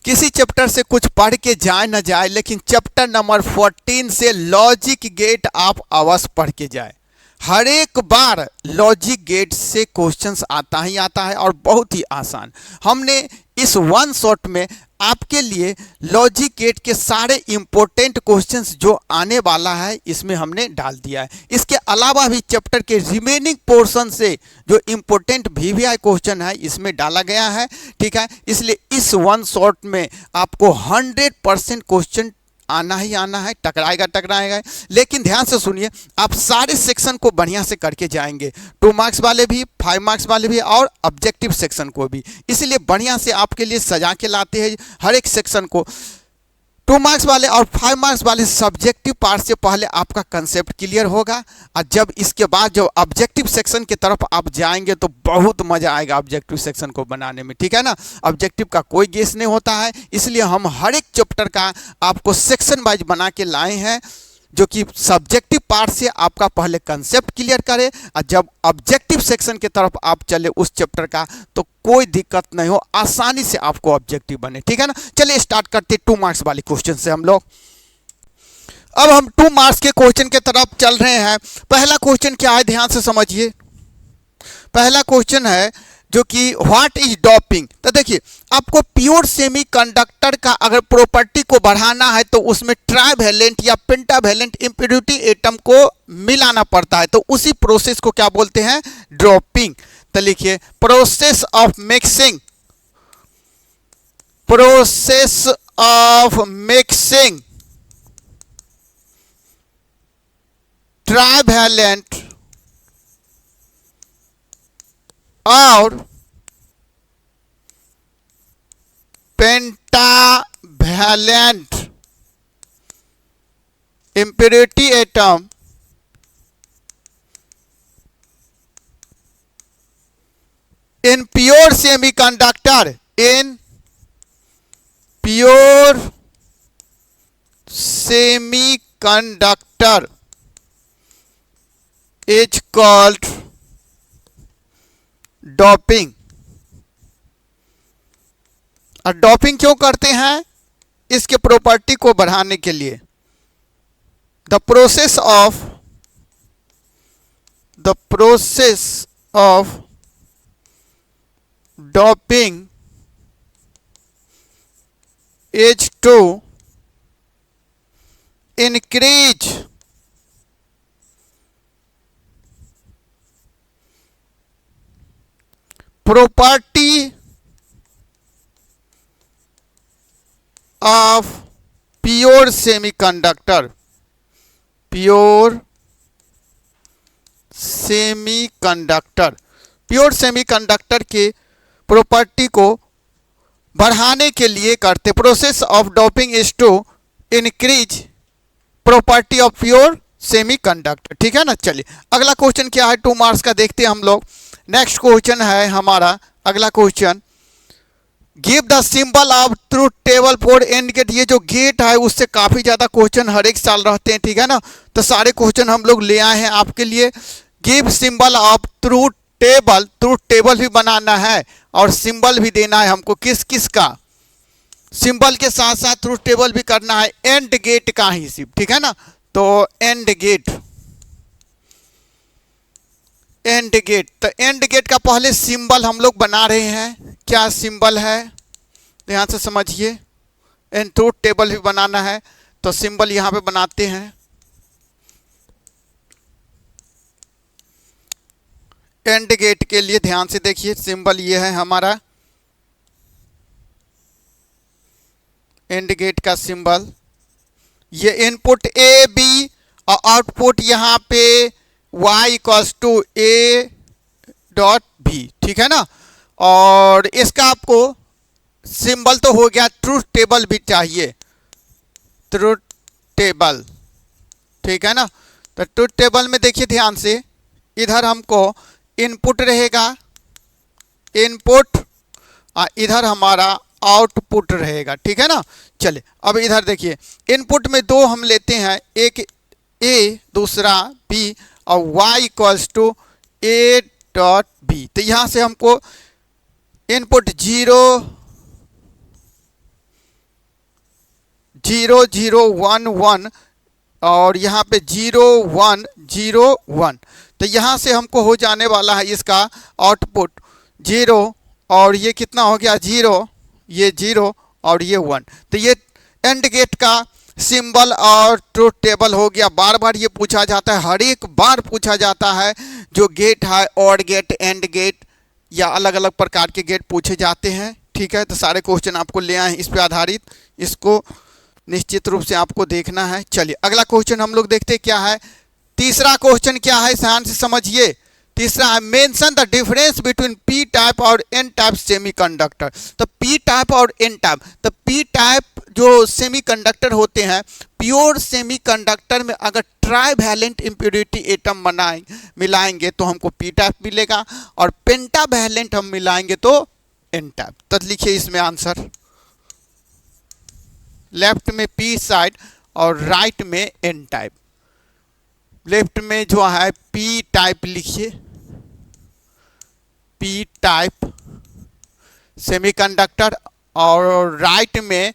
किसी चैप्टर से कुछ पढ़ के जाए ना जाए, लेकिन चैप्टर नंबर 14 से लॉजिक गेट आप अवश्य पढ़ के जाए। हर एक बार लॉजिक गेट से क्वेश्चंस आता ही आता है और बहुत ही आसान। हमने इस वन शॉट में आपके लिए लॉजिक गेट के सारे इंपॉर्टेंट क्वेश्चंस जो आने वाला है इसमें हमने डाल दिया है। इसके अलावा भी चैप्टर के रिमेनिंग पोर्शन से जो इंपॉर्टेंट वीवीआई क्वेश्चन है इसमें डाला गया है, ठीक है। इसलिए इस वन शॉट में आपको 100% क्वेश्चन आना ही आना है, टकराएगा टकराएगा। लेकिन ध्यान से सुनिए, आप सारे सेक्शन को बढ़िया से करके जाएंगे, 2 मार्क्स वाले भी, 5 मार्क्स वाले भी और ऑब्जेक्टिव सेक्शन को भी। इसलिए बढ़िया से आपके लिए सजा के लाते हैं हर एक सेक्शन को। 2 मार्क्स वाले और 5 मार्क्स वाले सब्जेक्टिव पार्ट से पहले आपका कंसेप्ट क्लियर होगा, और जब इसके बाद जब ऑब्जेक्टिव सेक्शन की तरफ आप जाएंगे तो बहुत मजा आएगा ऑब्जेक्टिव सेक्शन को बनाने में, ठीक है ना। ऑब्जेक्टिव का कोई गेस नहीं होता है, इसलिए हम हर एक चैप्टर का आपको सेक्शन वाइज बना के लाए हैं, जो कि सब्जेक्टिव पार्ट से आपका पहले कंसेप्ट क्लियर करे, और जब ऑब्जेक्टिव सेक्शन की तरफ आप चले उस चैप्टर का तो कोई दिक्कत नहीं हो, आसानी से आपको ऑब्जेक्टिव बने, ठीक है ना। चलिए स्टार्ट करते 2 मार्क्स वाले क्वेश्चन से हम लोग। अब हम 2 मार्क्स के क्वेश्चन की तरफ चल रहे हैं। पहला क्वेश्चन क्या है, ध्यान से समझिए। पहला क्वेश्चन है जो कि व्हाट इज डोपिंग। तो देखिए, आपको प्योर सेमीकंडक्टर का अगर प्रॉपर्टी को बढ़ाना है तो उसमें ट्राइवैलेंट या पेंटावैलेंट इम्प्योरिटी एटम को मिलाना पड़ता है, तो उसी प्रोसेस को क्या बोलते हैं, डोपिंग। तो लिखिए, process of mixing, process of mixing trivalent और pentavalent impurity atom in pure semiconductor, in pure semiconductor is called doping. और डोपिंग क्यों करते हैं, इसके प्रॉपर्टी को बढ़ाने के लिए। The process of doping is to increase property of pure semiconductor, pure semiconductor, pure semiconductor के प्रॉपर्टी को बढ़ाने के लिए करते। Process of doping is to increase property of pure semiconductor, ठीक है ना। चलिए अगला क्वेश्चन क्या है, 2 मार्क्स का देखते हैं हम लोग। नेक्स्ट क्वेश्चन है हमारा अगला question, give the symbol of truth table for and gate. ये जो गेट है उससे काफ़ी ज़्यादा क्वेश्चन हर एक साल रहते हैं, ठीक है ना। तो सारे क्वेश्चन हम लोग ले आए हैं आपके लिए। Give symbol of truth table भी बनाना है और सिंबल भी देना है हमको, किस किस का, सिंबल के साथ साथ ट्रूथ टेबल भी करना है, एंड गेट का ही सिर्फ, ठीक है ना। तो एंड गेट, तो एंड गेट का पहले सिंबल हम लोग बना रहे हैं। क्या सिंबल है, ध्यान से समझिए। एंड ट्रूथ टेबल भी बनाना है तो सिंबल यहां पे बनाते हैं। एंड गेट के लिए ध्यान से देखिए, सिंबल ये है हमारा एंड गेट का सिंबल। ये इनपुट ए बी और आउटपुट यहाँ पे y equals to A dot B, ठीक है ना। और इसका आपको सिंबल तो हो गया, ट्रूथ टेबल भी चाहिए, ट्रूथ टेबल, ठीक है ना। तो ट्रूथ टेबल में देखिए ध्यान से, इधर हमको इनपुट रहेगा, इनपुट, और इधर हमारा आउटपुट रहेगा, ठीक है ना। चलिए अब इधर देखिए, इनपुट में 2 हम लेते हैं, एक ए दूसरा बी, और y equals to A dot B. तो यहाँ से हमको इनपुट 0 0011 और यहाँ पे 0101। तो यहाँ से हमको हो जाने वाला है इसका आउटपुट 0 और ये कितना हो गया 0, ये 0 और ये 1। तो ये एंड गेट का सिंबल और ट्रुथ टेबल हो गया। बार बार ये पूछा जाता है, हर एक बार पूछा जाता है जो गेट है, ऑड गेट, एंड गेट या अलग अलग प्रकार के गेट पूछे जाते हैं। ठीक है, तो सारे क्वेश्चन आपको ले आए हैं इस पे आधारित, इसको निश्चित रूप से आपको देखना है। चलिए अगला क्वेश्चन हम लोग देखते हैं क्या है। तीसरा क्वेश्चन क्या है, ध्यान से समझिए। तीसरा है mention the difference between P type और एन टाइप सेमीकंडक्टर। तो पी टाइप और एन टाइप, तो पी टाइप जो सेमीकंडक्टर होते हैं, प्योर सेमीकंडक्टर में अगर ट्राईवैलेंट इम्प्योरिटी एटम मिलाएंगे तो हमको पी टाइप मिलेगा, और पेंटावैलेंट हम मिलाएंगे तो एन टाइप। तो लिखिए इसमें आंसर, लेफ्ट में पी साइड और राइट में एन टाइप। लेफ्ट में जो है पी टाइप लिखिए, पी टाइप सेमीकंडक्टर, और राइट में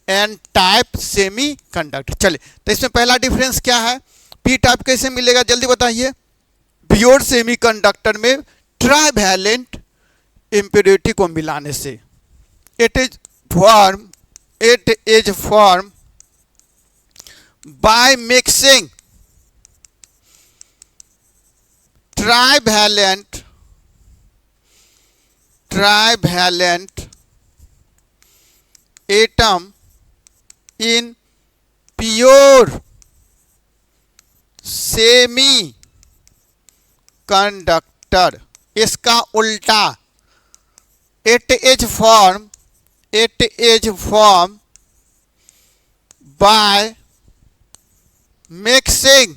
एन टाइप सेमीकंडक्टर। चलिए तो इसमें पहला डिफरेंस क्या है, पी टाइप कैसे मिलेगा जल्दी बताइए। प्योर सेमीकंडक्टर में ट्राईवैलेंट इम्प्योरिटी को मिलाने से it is form by mixing trivalent atom in pure semi conductor. इसका उल्टा it is form by mixing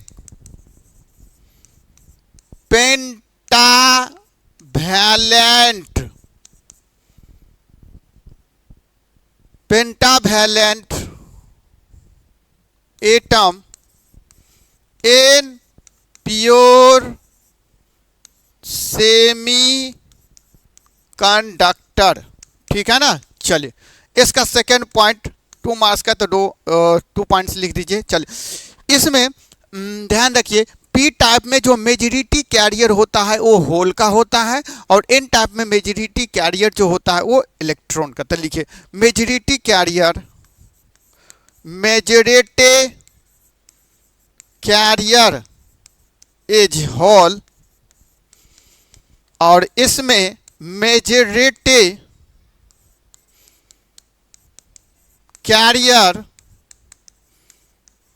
pentavalent atom in pure semi conductor. ठीक है ना। चलिए इसका सेकेंड पॉइंट 2 मार्क्स का, तो 2 पॉइंट्स लिख दीजिए। चलिए इसमें ध्यान रखिए, पी टाइप में जो मेजॉरिटी कैरियर होता है वो होल का होता है, और एन टाइप में मेजॉरिटी कैरियर जो होता है वो इलेक्ट्रॉन का। तो लिखिए मेजॉरिटी कैरियर इज होल, और इसमें मेजॉरिटी कैरियर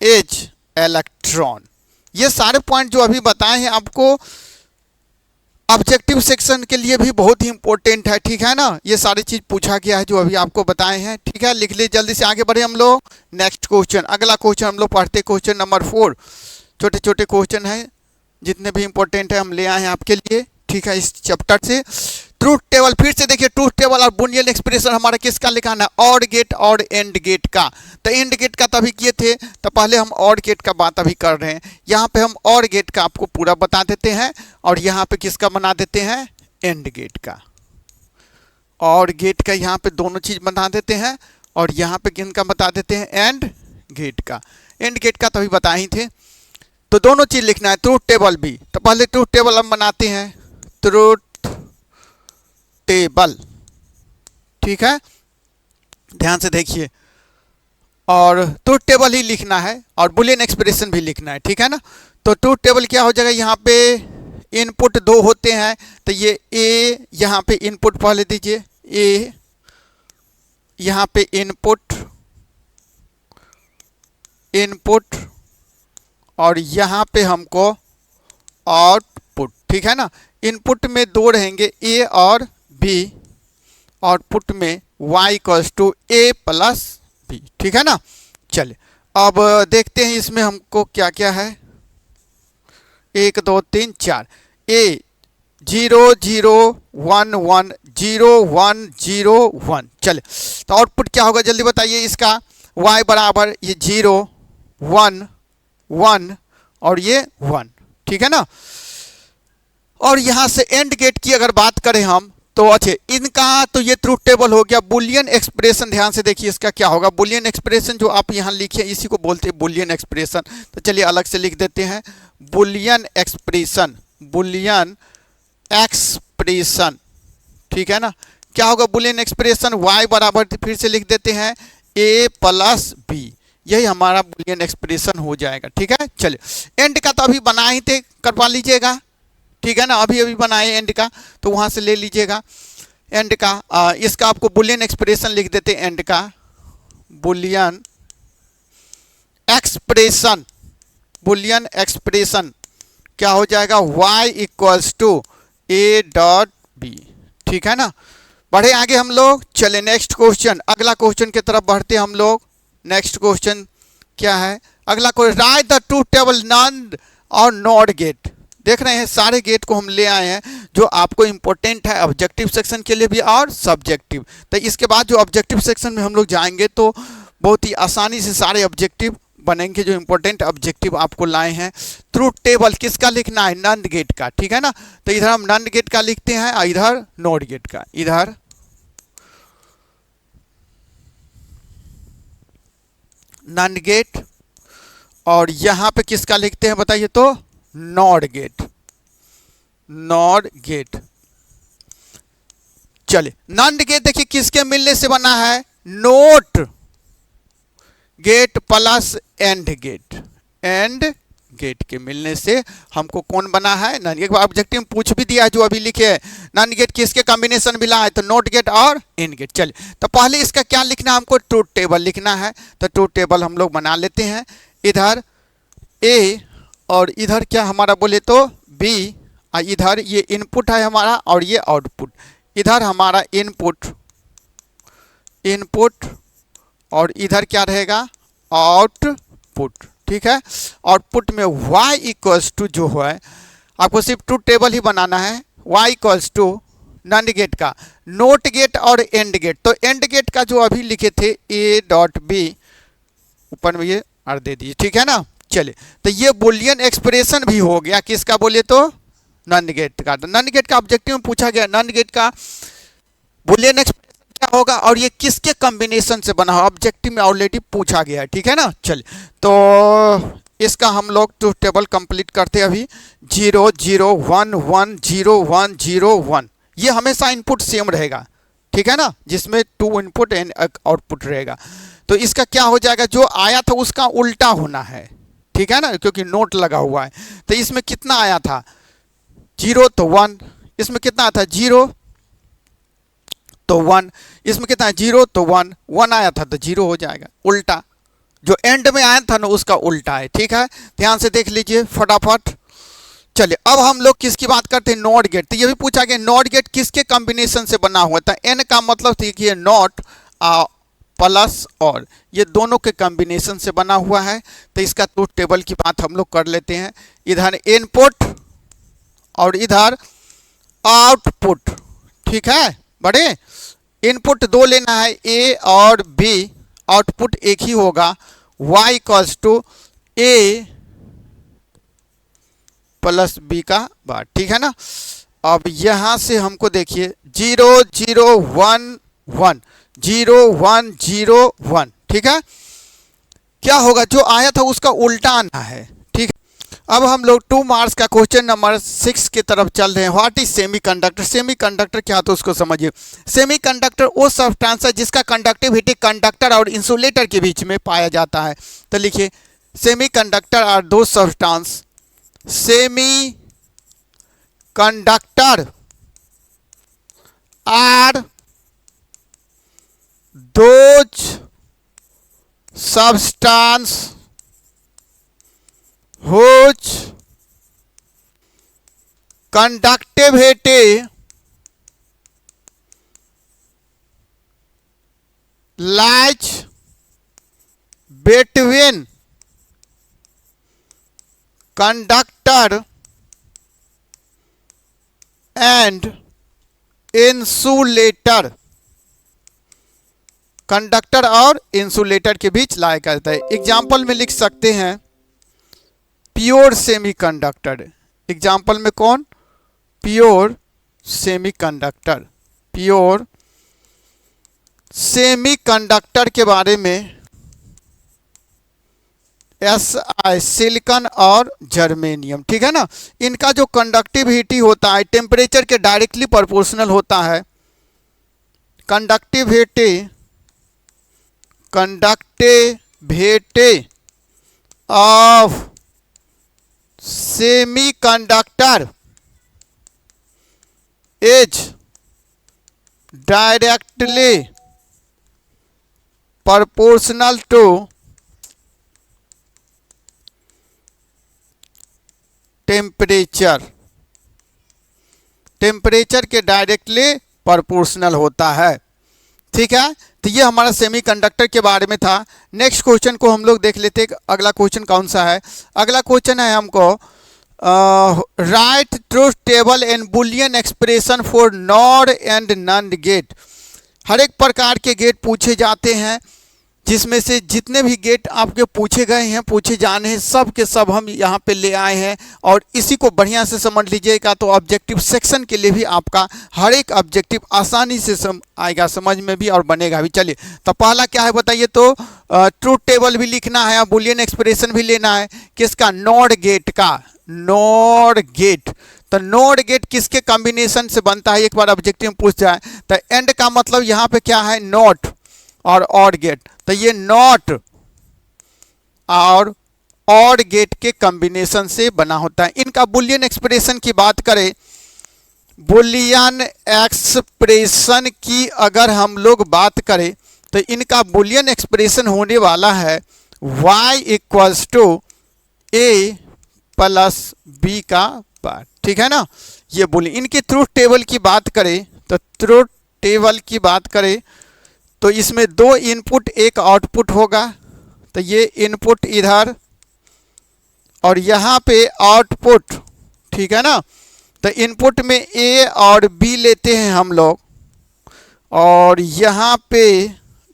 इज इलेक्ट्रॉन। ये सारे पॉइंट जो अभी बताए हैं आपको ऑब्जेक्टिव सेक्शन के लिए भी बहुत ही इंपॉर्टेंट है। ठीक है ना, ये सारी चीज पूछा गया है जो अभी आपको बताए हैं। ठीक है, लिख लीजिए, जल्दी से आगे बढ़े हम लोग। नेक्स्ट क्वेश्चन, अगला क्वेश्चन हम लोग पढ़ते, क्वेश्चन नंबर 4। छोटे छोटे क्वेश्चन हैं, जितने भी इंपॉर्टेंट है हम ले आए हैं आपके लिए। ठीक है, इस चैप्टर से ट्रूथ टेबल फिर से देखिए, ट्रूथ टेबल और बुलियन एक्सप्रेशन हमारा किसका लिखाना है, ऑड गेट और एंड गेट का। तो एंड गेट का तभी किए थे, तो पहले हम ऑड गेट का बात अभी कर रहे हैं। यहाँ पे हम ऑड गेट का आपको पूरा बता देते हैं, और यहाँ पे किसका बना देते हैं, एंड गेट का। ऑड गेट का यहाँ पे दोनों चीज बता देते हैं, और यहाँ पे किन का बता देते हैं, एंड गेट का। एंड गेट का तभी बताए ही थे, तो दोनों चीज लिखना है, ट्रूथ टेबल भी। तो पहले ट्रूथ टेबल हम बनाते हैं, ट्रूथ टेबल। ठीक है, ध्यान से देखिए, और ट्रूथ टेबल ही लिखना है और बुलियन एक्सप्रेशन भी लिखना है। ठीक है ना। तो ट्रूथ टेबल क्या हो जाएगा, यहाँ पे इनपुट 2 होते हैं, तो ये ए, यहाँ पे इनपुट पहले दीजिए ए, यहाँ पे इनपुट और यहाँ पे हमको आउटपुट। ठीक है ना, इनपुट में 2 रहेंगे ए और बी, आउटपुट में y equals to A plus B. ठीक है ना। चलिए अब देखते हैं इसमें हमको क्या क्या है, 1 2 3 4, ए 0 0 1 1 0 1 0 1। चलिए तो आउटपुट क्या होगा जल्दी बताइए इसका, y बराबर ये 0 1 1 और ये 1। ठीक है ना। और यहाँ से एंड गेट की अगर बात करें हम, तो अच्छे इनका तो ये ट्रूथ टेबल हो गया। बुलियन एक्सप्रेशन ध्यान से देखिए इसका क्या होगा। बुलियन एक्सप्रेशन जो आप यहाँ लिखे इसी को बोलते हैं बुलियन एक्सप्रेशन। तो चलिए अलग से लिख देते हैं बुलियन एक्सप्रेशन, बुलियन एक्सप्रेशन, ठीक है ना। क्या होगा बुलियन एक्सप्रेशन, y बराबर फिर से लिख देते हैं a प्लस बी, यही हमारा बुलियन एक्सप्रेशन हो जाएगा, ठीक है। चलिए एंड का तो अभी बना ही थे, करवा लीजिएगा, ठीक है ना, अभी अभी बनाए एंड का तो वहां से ले लीजिएगा एंड का। इसका आपको बुलियन एक्सप्रेशन लिख देते हैं एंड का, बुलियन एक्सप्रेशन, बुलियन एक्सप्रेशन क्या हो जाएगा y equals to a dot B, ठीक है ना। बढ़े आगे हम लोग, चले नेक्स्ट क्वेश्चन, अगला क्वेश्चन की तरफ बढ़ते हम लोग। नेक्स्ट क्वेश्चन क्या है, अगला question, right the truth table non और नॉट गेट। देख रहे हैं सारे गेट को हम ले आए हैं जो आपको इंपॉर्टेंट है ऑब्जेक्टिव सेक्शन के लिए भी और सब्जेक्टिव। तो इसके बाद जो ऑब्जेक्टिव सेक्शन में हम लोग जाएंगे तो बहुत ही आसानी से सारे ऑब्जेक्टिव बनेंगे जो इंपॉर्टेंट ऑब्जेक्टिव आपको लाए हैं। ट्रूथ टेबल किसका लिखना है, नॉट गेट का, ठीक है ना। तो इधर हम नॉट गेट का लिखते हैं और इधर नॉट गेट का, इधर नॉट गेट और यहां पे किसका लिखते हैं बताइए तो नॉट गेट, नॉट गेट। चलिए नॉट गेट देखिए किसके मिलने से बना है, not gate plus and gate, and gate के मिलने से हमको कौन बना है, नॉट गेट। ऑब्जेक्टिव में पूछ भी दिया है जो अभी लिखे है, नॉट गेट किसके कॉम्बिनेशन मिला है तो नॉट गेट और एंड गेट। चलिए तो पहले इसका क्या लिखना है, हमको ट्रूथ टेबल लिखना है। तो ट्रूथ टेबल हम लोग बना लेते हैं, इधर ए और इधर क्या हमारा बोले तो बी, इधर ये इनपुट है हमारा और ये आउटपुट, इधर हमारा इनपुट, इनपुट और इधर क्या रहेगा आउटपुट, ठीक है। आउटपुट में y इक्वल्स टू जो है आपको सिर्फ ट्रूथ टेबल ही बनाना है, y equals to not gate का नोट गेट और एंड गेट। तो एंड गेट का जो अभी लिखे थे a डॉट बी, ऊपर में ये आर दे दीजिए, ठीक है ना। चलिए तो ये बुलियन एक्सप्रेशन भी हो गया किसका बोले तो नॉट गेट का। तो नॉट गेट का ऑब्जेक्टिव में पूछा गया, नॉट गेट का बुलियन एक्सप्रेशन क्या होगा और ये किसके कॉम्बिनेशन से बना हो, ऑब्जेक्टिव में ऑलरेडी पूछा गया है, ठीक है ना। चलिए तो इसका हम लोग ट्रूथ टेबल कंप्लीट करते हैं अभी। 0 0 1 1 0 1 0 1 ये हमेशा इनपुट सेम रहेगा, ठीक है ना, जिसमें 2 इनपुट एंड आउटपुट रहेगा। तो इसका क्या हो जाएगा, जो आया था उसका उल्टा होना है, ठीक है ना, क्योंकि नोट लगा हुआ है। तो इसमें कितना आया था 0 तो 1, इसमें कितना आया था 0 तो 1, इसमें कितना है 0 तो 1, 1 आया था तो 0 हो जाएगा, उल्टा जो एंड में आया था ना उसका उल्टा है, ठीक है। ध्यान से देख लीजिए फटाफट। चलिए अब हम लोग किसकी बात करते हैं, नॉट गेट। तो ये भी पूछा गया नॉट गेट किसके कॉम्बिनेशन से बना हुआ था, एन का मतलब देखिए नॉट प्लस और ये दोनों के कॉम्बिनेशन से बना हुआ है। तो इसका ट्रूथ टेबल की बात हम लोग कर लेते हैं, इधर इनपुट और इधर आउटपुट, ठीक है। बड़े इनपुट 2 लेना है ए और बी, आउटपुट एक ही होगा y equals to A plus B का बार, ठीक है ना। अब यहां से हमको देखिए 0 0 1 1 0 1 0 1, ठीक है। क्या होगा, जो आया था उसका उल्टा आना है, ठीक है। अब हम लोग 2 मार्क्स का क्वेश्चन नंबर 6 की तरफ चल रहे हैं। What is semiconductor. सेमीकंडक्टर क्या तो उसको समझिए। सेमीकंडक्टर वो सब्सटेंस है जिसका कंडक्टिविटी कंडक्टर और इंसुलेटर के बीच में पाया जाता है। तो लिखिए semiconductor are those substance, semiconductor are those substance whose conductivity lies between conductor and insulator। Conductor और इंसुलेटर के बीच लाया करता है। एग्जाम्पल में लिख सकते हैं प्योर सेमीकंडक्टर। एग्जाम्पल में कौन, प्योर सेमीकंडक्टर, प्योर सेमीकंडक्टर के बारे में, Si सिलिकॉन और जर्मेनियम, ठीक है ना। इनका जो कंडक्टिविटी होता है टेम्परेचर के डायरेक्टली प्रोपोर्शनल होता है। Conductivity of semiconductor is directly proportional to temperature के डायरेक्टली प्रोपोर्शनल होता है, ठीक है। तो ये हमारा सेमीकंडक्टर के बारे में था। नेक्स्ट क्वेश्चन को हम लोग देख लेते हैं। अगला क्वेश्चन कौन सा है? अगला क्वेश्चन है हमको write truth table and Boolean expression for NOR and NAND gate. हर एक प्रकार के गेट पूछे जाते हैं, जिसमें से जितने भी गेट आपके पूछे गए हैं, पूछे जाने हैं, सब के सब हम यहाँ पे ले आए हैं। और इसी को बढ़िया से समझ लीजिएगा तो ऑब्जेक्टिव सेक्शन के लिए भी आपका हर एक ऑब्जेक्टिव आसानी से आएगा समझ में भी और बनेगा भी। चलिए तो पहला क्या है बताइए तो ट्रूथ टेबल भी लिखना है, बुलियन एक्सप्रेशन भी लेना है। किसका? नॉर गेट का। नॉर गेट, तो नॉर गेट किसके कॉम्बिनेशन से बनता है? एक बार ऑब्जेक्टिव में पूछ जाए तो एंड का मतलब यहाँ पे क्या है? नॉट और ऑड गेट। तो ये नॉट और ऑड गेट के कॉम्बिनेशन से बना होता है। इनका बुलियन एक्सप्रेशन की बात करें, बुलियन एक्सप्रेशन की अगर हम लोग बात करें तो इनका बुलियन एक्सप्रेशन होने वाला है y equals to a plus b का बार, ठीक है ना। ये बुलियन। इनके ट्रूथ टेबल की बात करें तो ट्रूथ टेबल की बात करें तो इसमें दो इनपुट एक आउटपुट होगा। तो ये इनपुट इधर और यहाँ पे आउटपुट, ठीक है ना। तो इनपुट में ए और बी लेते हैं हम लोग और यहाँ पे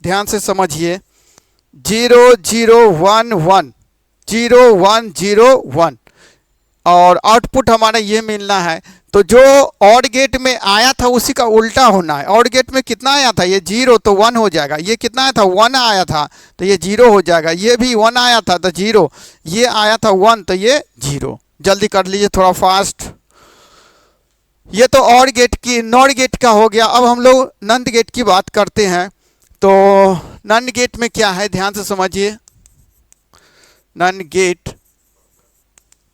ध्यान से समझिए 0 0 1 1 0 1 0 1 और आउटपुट हमारा ये मिलना है। तो जो ऑड गेट में आया था उसी का उल्टा होना है। ऑड गेट में कितना आया था? ये 0 तो 1 हो जाएगा। ये कितना आया था? 1 आया था तो ये 0 हो जाएगा। ये भी 1 आया था तो 0, ये आया था 1 तो ये 0। जल्दी कर लीजिए थोड़ा फास्ट। ये तो ऑड गेट की नॉर गेट का हो गया। अब हम लोग नंद गेट की बात करते हैं। तो नंद गेट में क्या है ध्यान से समझिए। नंद गेट,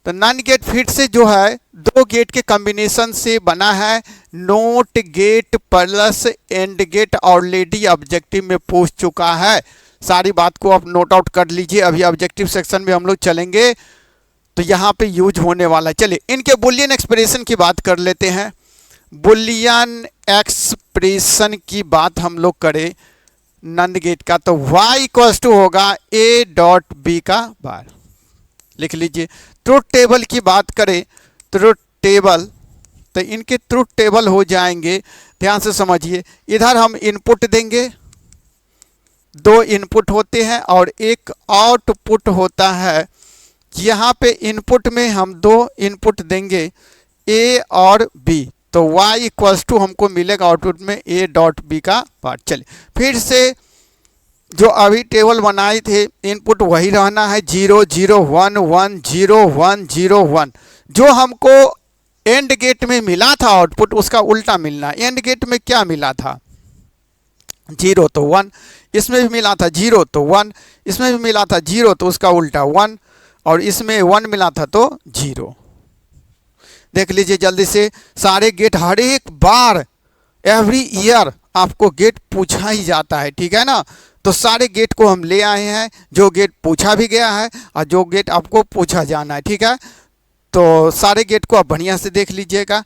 तो नॉन गेट फिर से जो है दो गेट के कॉम्बिनेशन से बना है। Not gate plus and gate already objective में पूछ चुका है। सारी बात को आप नोट आउट कर लीजिए। अभी ऑब्जेक्टिव सेक्शन में हम लोग चलेंगे तो यहाँ पे यूज होने वाला है। चलिए इनके बुलियन एक्सप्रेशन की बात कर लेते हैं। बुलियन एक्सप्रेशन की बात हम लोग करें नंद गेट का तो y इक्वल्स टू होगा a डॉट b का बार। लिख लीजिए। ट्रूथ टेबल की बात करें ट्रूथ टेबल, तो इनके ट्रूथ टेबल हो जाएंगे। ध्यान से समझिए, इधर हम इनपुट देंगे, दो इनपुट होते हैं और एक आउटपुट होता है। यहाँ पे इनपुट में हम दो इनपुट देंगे a और b, तो y इक्वल्स टू हमको मिलेगा आउटपुट में a डॉट b का पार्ट। चलिए फिर से जो अभी टेबल बनाए थे इनपुट वही रहना है 0 0 1 1 0 1 0 1। जो हमको एंड गेट में मिला था आउटपुट उसका उल्टा मिलना है। एंड गेट में क्या मिला था? 0 तो 1, इसमें भी मिला था 0 तो 1, इसमें भी मिला था 0 तो उसका उल्टा 1 और इसमें 1 मिला था तो 0। देख लीजिए जल्दी से। सारे गेट हर एक बार एवरी ईयर आपको गेट पूछा ही जाता है, ठीक है ना। तो सारे गेट को हम ले आए हैं, जो गेट पूछा भी गया है और जो गेट आपको पूछा जाना है, ठीक है। तो सारे गेट को आप बढ़िया से देख लीजिएगा।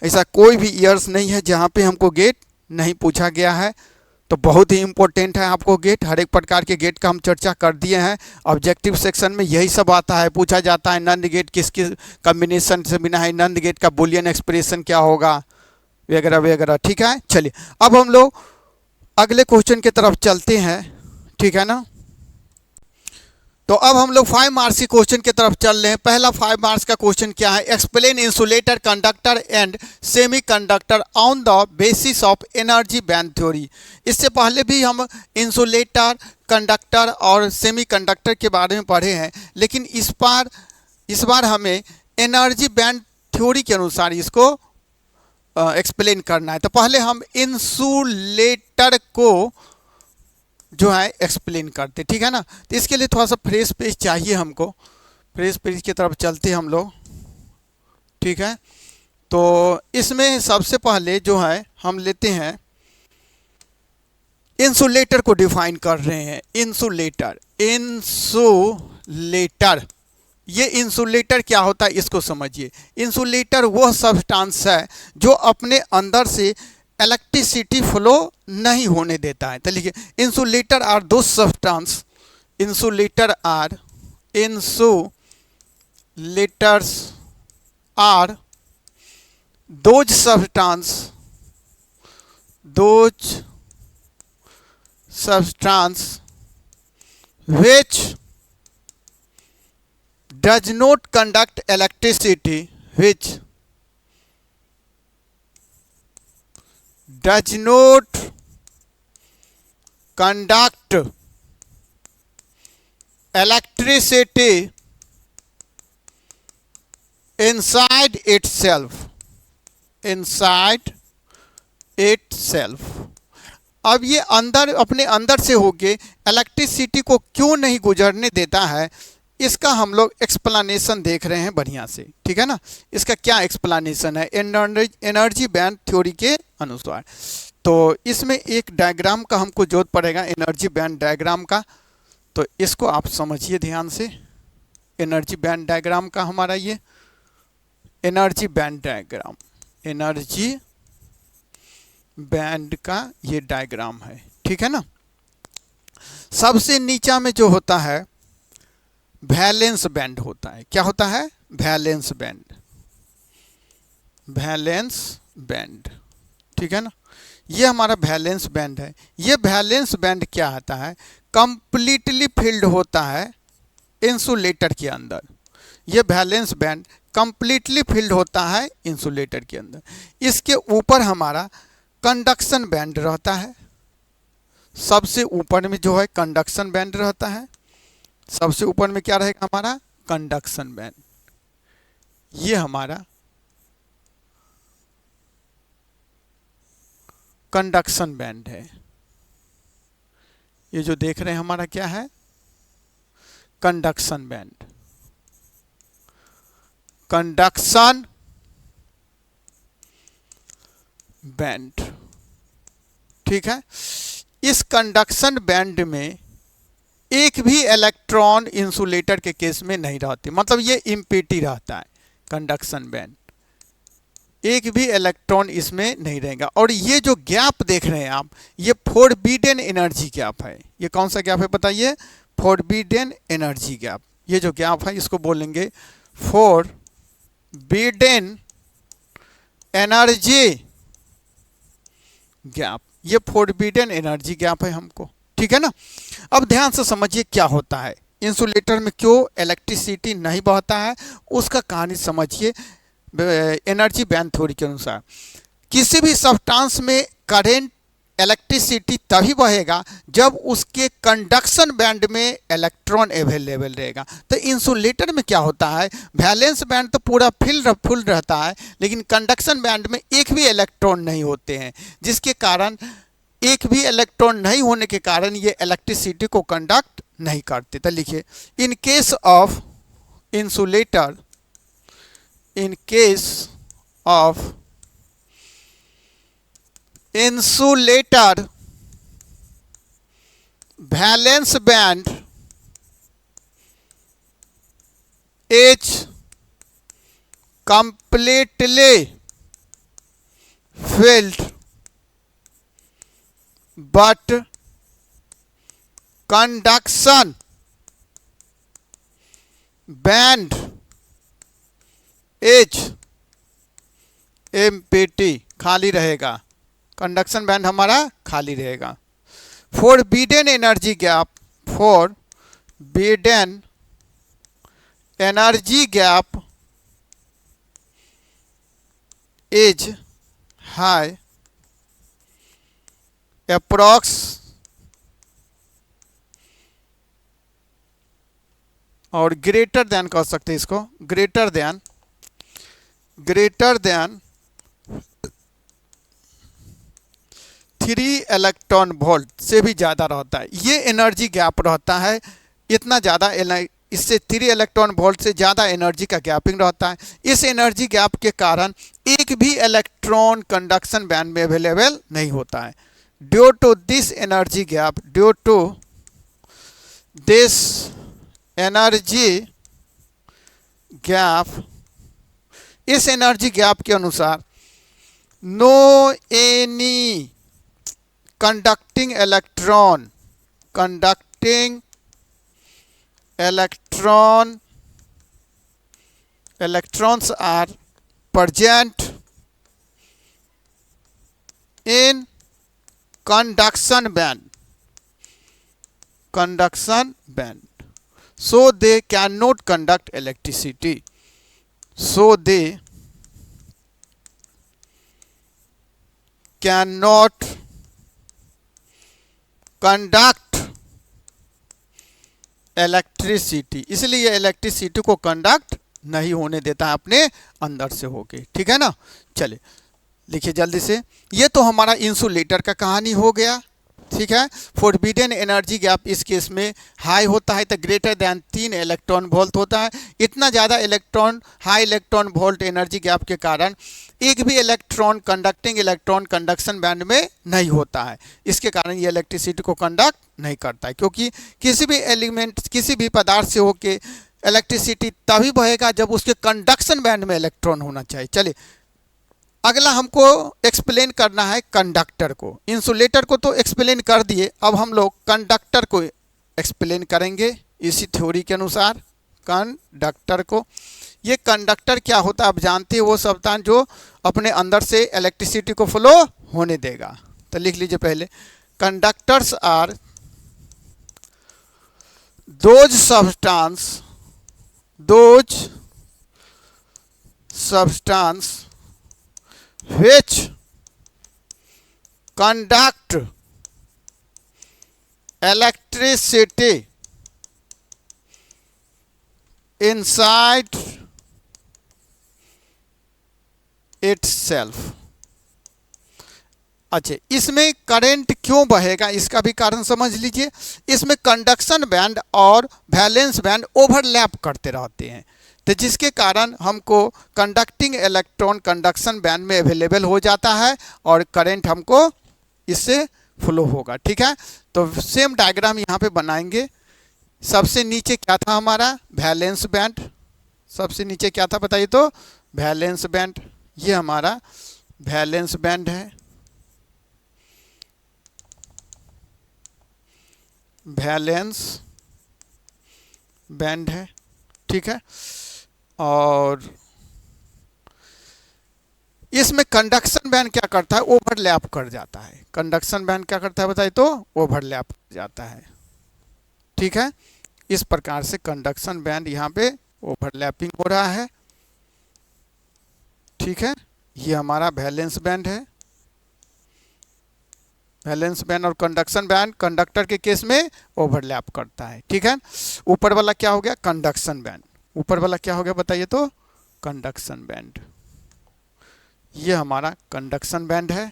ऐसा कोई भी ईयर्स नहीं है जहाँ पे हमको गेट नहीं पूछा गया है। तो बहुत ही इम्पोर्टेंट है आपको गेट। हर एक प्रकार के गेट का हम चर्चा कर दिए हैं। ऑब्जेक्टिव सेक्शन में यही सब आता है, पूछा जाता है नंद गेट किसके कॉम्बिनेशन से बना है, नंद गेट का बुलियन एक्सप्रेशन क्या होगा वगैरह वगैरह, ठीक है। चलिए अब हम लोग अगले क्वेश्चन की तरफ चलते हैं, ठीक है ना। तो अब हम लोग 5 मार्क्स के क्वेश्चन की तरफ चल रहे हैं। पहला 5 मार्क्स का क्वेश्चन क्या है, explain insulator, conductor and semiconductor on the basis of energy band theory. इससे पहले भी हम इंसुलेटर, कंडक्टर और सेमीकंडक्टर के बारे में पढ़े हैं, लेकिन इस बार हमें एनर्जी बैंड थ्योरी के अनुसार इसको एक्सप्लेन करना है। तो पहले हम इंसुलेटर को जो है एक्सप्लेन करते, ठीक है ना। तो इसके लिए थोड़ा सा फ्रेश पेज चाहिए हमको, फ्रेश पेज की तरफ चलते हम लोग, ठीक है। तो इसमें सबसे पहले जो है हम लेते हैं इंसुलेटर को डिफाइन कर रहे हैं। इंसुलेटर, ये इंसुलेटर क्या होता है इसको समझिए। इंसुलेटर वह सब्सटेंस है जो अपने अंदर से इलेक्ट्रिसिटी फ्लो नहीं होने देता है। तो लिखिए, insulator are those substance, insulators are those substance which does not conduct electricity, which does not conduct electricity inside itself. अब ये अपने अंदर से होके इलेक्ट्रिसिटी को क्यों नहीं गुजरने देता है, इसका हम लोग एक्सप्लेनेशन देख रहे हैं बढ़िया से, ठीक है ना। इसका क्या एक्सप्लेनेशन है एनर्जी बैंड थ्योरी के अनुसार। तो इसमें एक डायग्राम का हमको जरूरत पड़ेगा, एनर्जी बैंड डायग्राम का। तो इसको आप समझिए ध्यान से। एनर्जी बैंड डायग्राम का हमारा ये energy band diagram, energy band का ये डायग्राम है, ठीक है ना। सबसे नीचा में जो होता है वैलेंस बैंड होता है। क्या होता है? वैलेंस बैंड, ठीक है ना। ये हमारा वैलेंस बैंड है। ये वैलेंस बैंड क्या आता है, कंप्लीटली फिल्ड होता है इंसुलेटर के अंदर। ये वैलेंस बैंड कंप्लीटली फिल्ड होता है इंसुलेटर के अंदर। इसके ऊपर हमारा कंडक्शन बैंड रहता है। सबसे ऊपर में जो है कंडक्शन बैंड रहता है। सबसे ऊपर में क्या रहेगा हमारा? Conduction band. ये हमारा कंडक्शन बैंड है। ये जो देख रहे हैं हमारा क्या है? Conduction band. कंडक्शन बैंड, ठीक है। इस कंडक्शन बैंड में एक भी इलेक्ट्रॉन इंसुलेटर के केस में नहीं रहते, मतलब ये इम्पिटी रहता है कंडक्शन बैंड। एक भी इलेक्ट्रॉन इसमें नहीं रहेगा। और ये जो गैप देख रहे हैं आप, ये फोरबिडन एनर्जी गैप है। ये कौन सा गैप है बताइए? Forbidden energy gap. ये जो गैप है इसको बोलेंगे फोरबिडन एनर्जी गैप। ये फोरबिडन एनर्जी गैप है हमको, ठीक है ना। अब ध्यान से समझिए क्या होता है इंसुलेटर में, क्यों इलेक्ट्रिसिटी नहीं बहता है, उसका कहानी समझिए। एनर्जी बैंड थ्योरी के अनुसार किसी भी सब्सटेंस में करंट, इलेक्ट्रिसिटी तभी बहेगा जब उसके कंडक्शन बैंड में इलेक्ट्रॉन अवेलेबल रहेगा। तो इंसुलेटर में क्या होता है, वैलेंस बैंड तो पूरा फुल रहता है, लेकिन कंडक्शन बैंड में एक भी इलेक्ट्रॉन नहीं होते हैं, जिसके कारण एक भी इलेक्ट्रॉन नहीं होने के कारण ये इलेक्ट्रिसिटी को कंडक्ट नहीं करते। तो लिखिए, in case of insulator, in case of insulator, valence band is completely filled, but conduction band is empty, खाली रहेगा। कंडक्शन बैंड हमारा खाली रहेगा। Forbidden energy gap, Biden energy gap is high, approx और ग्रेटर देन कर सकते हैं इसको, ग्रेटर देन 3 इलेक्ट्रॉन वोल्ट से भी ज़्यादा रहता है। ये एनर्जी गैप रहता है, इतना ज़्यादा, इससे 3 इलेक्ट्रॉन वोल्ट से ज़्यादा एनर्जी का गैपिंग रहता है। इस एनर्जी गैप के कारण एक भी इलेक्ट्रॉन कंडक्शन बैंड में अवेलेबल नहीं होता है। Due to this energy gap, due to this energy gap, इस एनर्जी गैप के अनुसार no any conducting electrons are present in conduction band, so they cannot conduct electricity, so they cannot conduct electricity, इसलिए electricity को conduct नहीं होने देता है अपने अंदर से होके। ठीक है ना, चलिए लिखिए जल्दी से। ये तो हमारा इंसुलेटर का कहानी हो गया। ठीक है, फॉरबिडन एनर्जी गैप इस केस में हाई होता है तो ग्रेटर दैन 3 इलेक्ट्रॉन वोल्ट होता है। इतना ज़्यादा high electron volt energy gap के कारण एक भी कंडक्टिंग इलेक्ट्रॉन कंडक्शन बैंड में नहीं होता है। इसके कारण ये इलेक्ट्रिसिटी को कंडक्ट नहीं करता है, क्योंकि किसी भी एलिमेंट, किसी भी पदार्थ से होके इलेक्ट्रिसिटी तभी बहेगा जब उसके कंडक्शन बैंड में इलेक्ट्रॉन होना चाहिए। चलिए अगला हमको एक्सप्लेन करना है कंडक्टर को। इंसुलेटर को तो एक्सप्लेन कर दिए, अब हम लोग कंडक्टर को एक्सप्लेन करेंगे इसी थ्योरी के अनुसार। कंडक्टर को, ये कंडक्टर क्या होता है आप जानते हैं, वो सब्सटेंस जो अपने अंदर से इलेक्ट्रिसिटी को फ्लो होने देगा। तो लिख लीजिए पहले, conductors are those substance which conduct electricity inside itself। अच्छा, इसमें करंट क्यों बहेगा इसका भी कारण समझ लीजिए। इसमें कंडक्शन बैंड और वैलेंस बैंड ओवरलैप करते रहते हैं, तो जिसके कारण हमको कंडक्टिंग इलेक्ट्रॉन कंडक्शन बैंड में अवेलेबल हो जाता है और करंट हमको इससे फ्लो होगा। ठीक है, तो सेम डायग्राम यहाँ पे बनाएंगे। सबसे नीचे क्या था हमारा, वैलेंस बैंड। सबसे नीचे क्या था बताइए तो, वैलेंस बैंड। ये हमारा वैलेंस बैंड है, वैलेंस बैंड है। ठीक है, और इसमें कंडक्शन बैंड क्या करता है, ओवरलैप कर जाता है। कंडक्शन बैंड क्या करता है बताइए तो, ओवरलैप कर जाता है। ठीक है, इस प्रकार से कंडक्शन बैंड यहाँ पे ओवरलैपिंग हो रहा है। ठीक है, ये हमारा वैलेंस बैंड है। वैलेंस बैंड और कंडक्शन बैंड कंडक्टर के केस में ओवरलैप करता है। ठीक है, ऊपर वाला क्या हो गया, कंडक्शन बैंड। ऊपर वाला क्या हो गया बताइए तो, कंडक्शन बैंड। ये हमारा कंडक्शन बैंड है।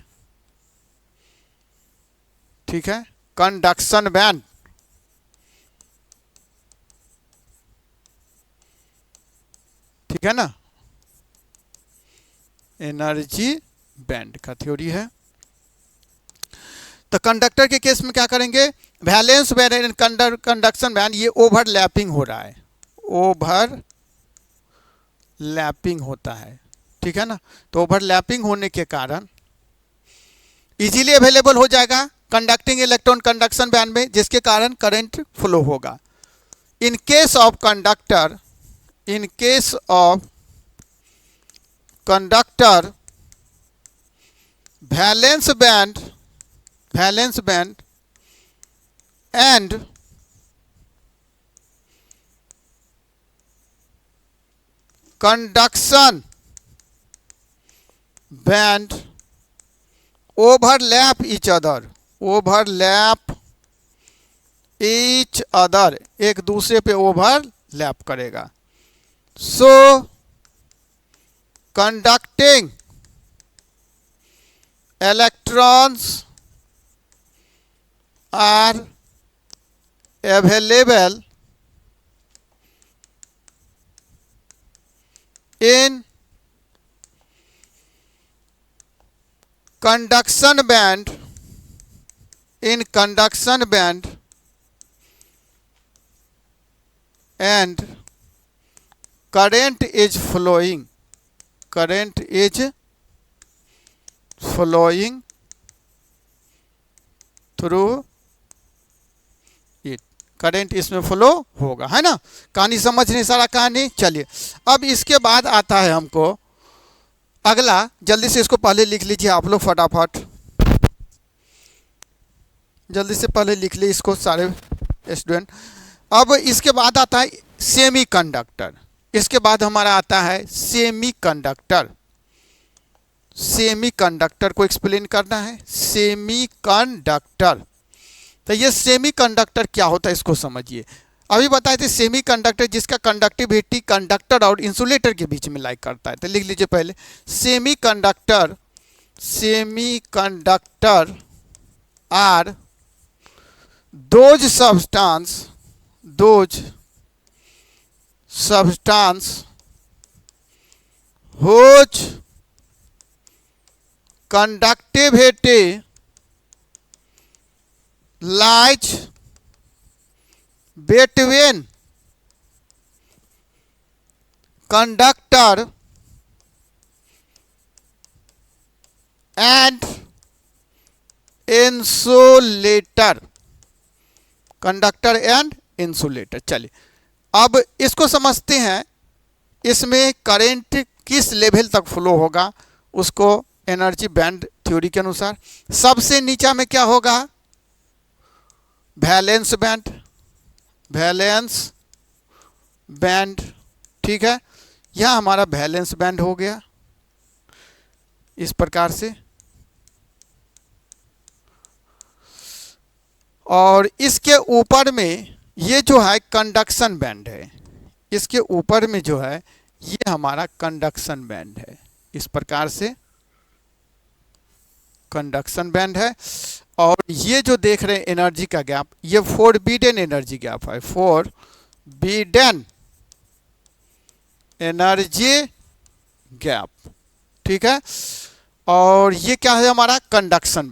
ठीक है, कंडक्शन बैंड। ठीक है ना, एनर्जी बैंड का थ्योरी है। तो कंडक्टर के केस में क्या करेंगे, valence band and conduction band ये ओवरलैपिंग हो रहा है, ओवरलैपिंग होता है। ठीक है ना, तो ओवरलैपिंग होने के कारण इजीली अवेलेबल हो जाएगा कंडक्टिंग इलेक्ट्रॉन कंडक्शन बैंड में, जिसके कारण करंट फ्लो होगा। In case of conductor, in case of conductor valence band and conduction band overlap each other, एक दूसरे पे ओवरलैप करेगा। So conducting electrons are available in conduction band and current is flowing through it, current इसमें flow होगा, है ना। कहानी समझ नहीं सारा कहानी। चलिए अब इसके बाद आता है हमको अगला, जल्दी से इसको पहले लिख लीजिए आप लोग फटाफट, जल्दी से पहले लिख लीजिए इसको सारे स्टूडेंट। अब इसके बाद आता है सेमीकंडक्टर, इसके बाद हमारा आता है सेमीकंडक्टर। सेमीकंडक्टर को एक्सप्लेन करना है। सेमीकंडक्टर, तो ये सेमीकंडक्टर क्या होता है इसको समझिए। अभी बताए थे सेमीकंडक्टर जिसका कंडक्टिविटी कंडक्टर और इंसुलेटर के बीच में लाइक करता है। तो लिख लीजिए पहले semiconductor are those substance whose conductivity lies between conductor and insulator, conductor and insulator. चलिए अब इसको समझते हैं। इसमें करंट किस लेवल तक फ्लो होगा उसको एनर्जी बैंड थ्योरी के अनुसार, सबसे नीचा में क्या होगा, वैलेंस बैंड, ठीक है। यह हमारा वैलेंस बैंड हो गया इस प्रकार से, और इसके ऊपर में ये जो है कंडक्शन बैंड है, इसके ऊपर में जो है ये हमारा कंडक्शन बैंड है। इस प्रकार से कंडक्शन बैंड है। और ये जो देख रहे हैं एनर्जी का गैप, ये फोरबिडन एनर्जी गैप है, फोरबिडन एनर्जी गैप, ठीक है। और ये क्या है हमारा कंडक्शन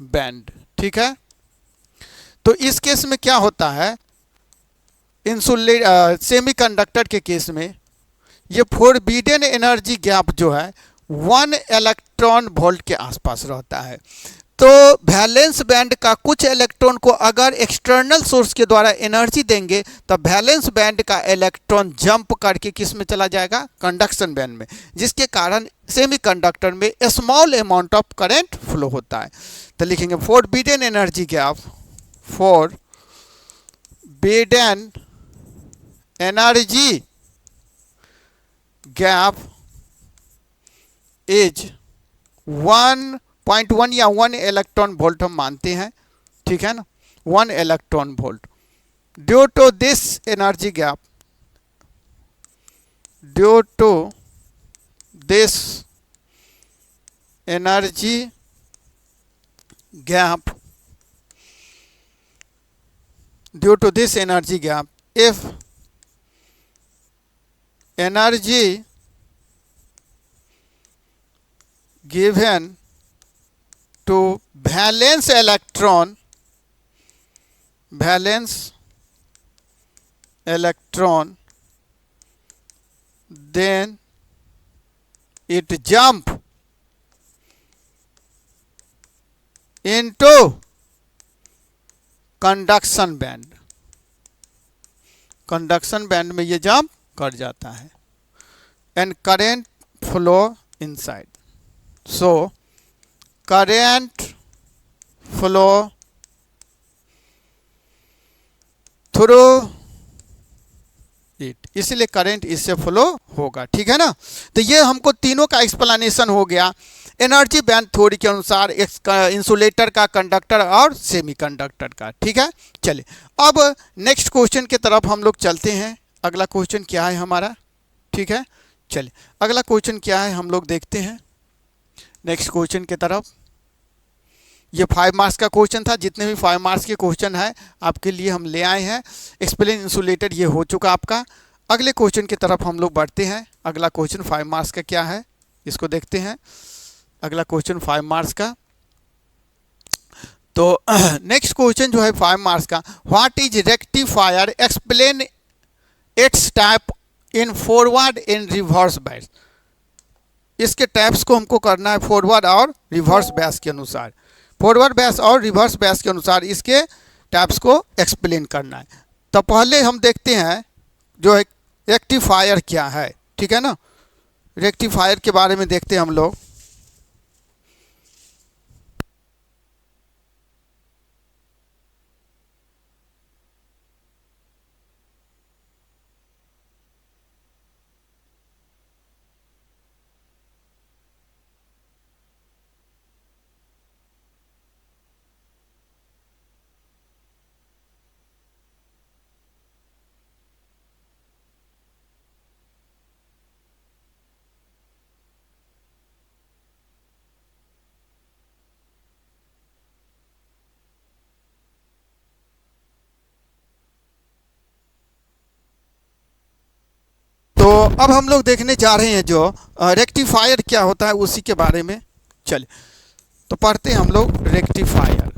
बैंड, ठीक है। तो इस केस में क्या होता है, सेमीकंडक्टर के केस में ये फोरबिडन एनर्जी गैप जो है 1 इलेक्ट्रॉन वोल्ट के आसपास रहता है। तो वैलेंस बैंड का कुछ इलेक्ट्रॉन को अगर एक्सटर्नल सोर्स के द्वारा एनर्जी देंगे तो वैलेंस बैंड का इलेक्ट्रॉन जंप करके किस में चला जाएगा, कंडक्शन बैंड में, जिसके कारण सेमीकंडक्टर में small amount of current flow होता है। तो लिखेंगे forbidden energy gap, forbidden energy gap is 1.1 या 1 इलेक्ट्रॉन वोल्ट हम मानते हैं, ठीक है ना, 1 electron volt. Due to this energy gap, due to this energy gap, due to this energy gap, if energy given to valence electron, then it jump into conduction band, conduction band में ये jump कर जाता है and current flow inside. So current flow through it, इसलिए current इससे flow होगा। ठीक है ना। तो ये हमको तीनों का एक्सप्लेनेशन हो गया एनर्जी बैंड थ्योरी के अनुसार इंसुलेटर का, कंडक्टर और सेमीकंडक्टर का। ठीक है। चलिए अब नेक्स्ट क्वेश्चन की तरफ हम लोग चलते हैं। अगला क्वेश्चन क्या है हमारा। ठीक है। चलिए अगला क्वेश्चन क्या है हम लोग देखते हैं नेक्स्ट क्वेश्चन की तरफ। ये 5 मार्क्स का क्वेश्चन था। जितने भी 5 मार्क्स के क्वेश्चन है आपके लिए हम ले आए हैं। एक्सप्लेन इंसुलेटेड ये हो चुका आपका। अगले क्वेश्चन की तरफ हम लोग बढ़ते हैं। अगला क्वेश्चन 5 मार्क्स का क्या है इसको देखते हैं। अगला क्वेश्चन 5 मार्क्स का, तो नेक्स्ट क्वेश्चन जो है 5 मार्क्स का, what is rectifier, explain it's type in forward and reverse batch. इसके टाइप्स को हमको करना है फॉरवर्ड और रिवर्स बैच के अनुसार। फॉरवर्ड बैच और रिवर्स बैच के अनुसार इसके टाइप्स को एक्सप्लेन करना है। तो पहले हम देखते हैं जो है रेक्टिफायर क्या है। ठीक है ना। रेक्टिफायर के बारे में देखते हैं हम लोग। तो अब हम लोग देखने जा रहे हैं जो रेक्टिफायर क्या होता है उसी के बारे में। चलिए तो पढ़ते हैं हम लोग रेक्टिफायर।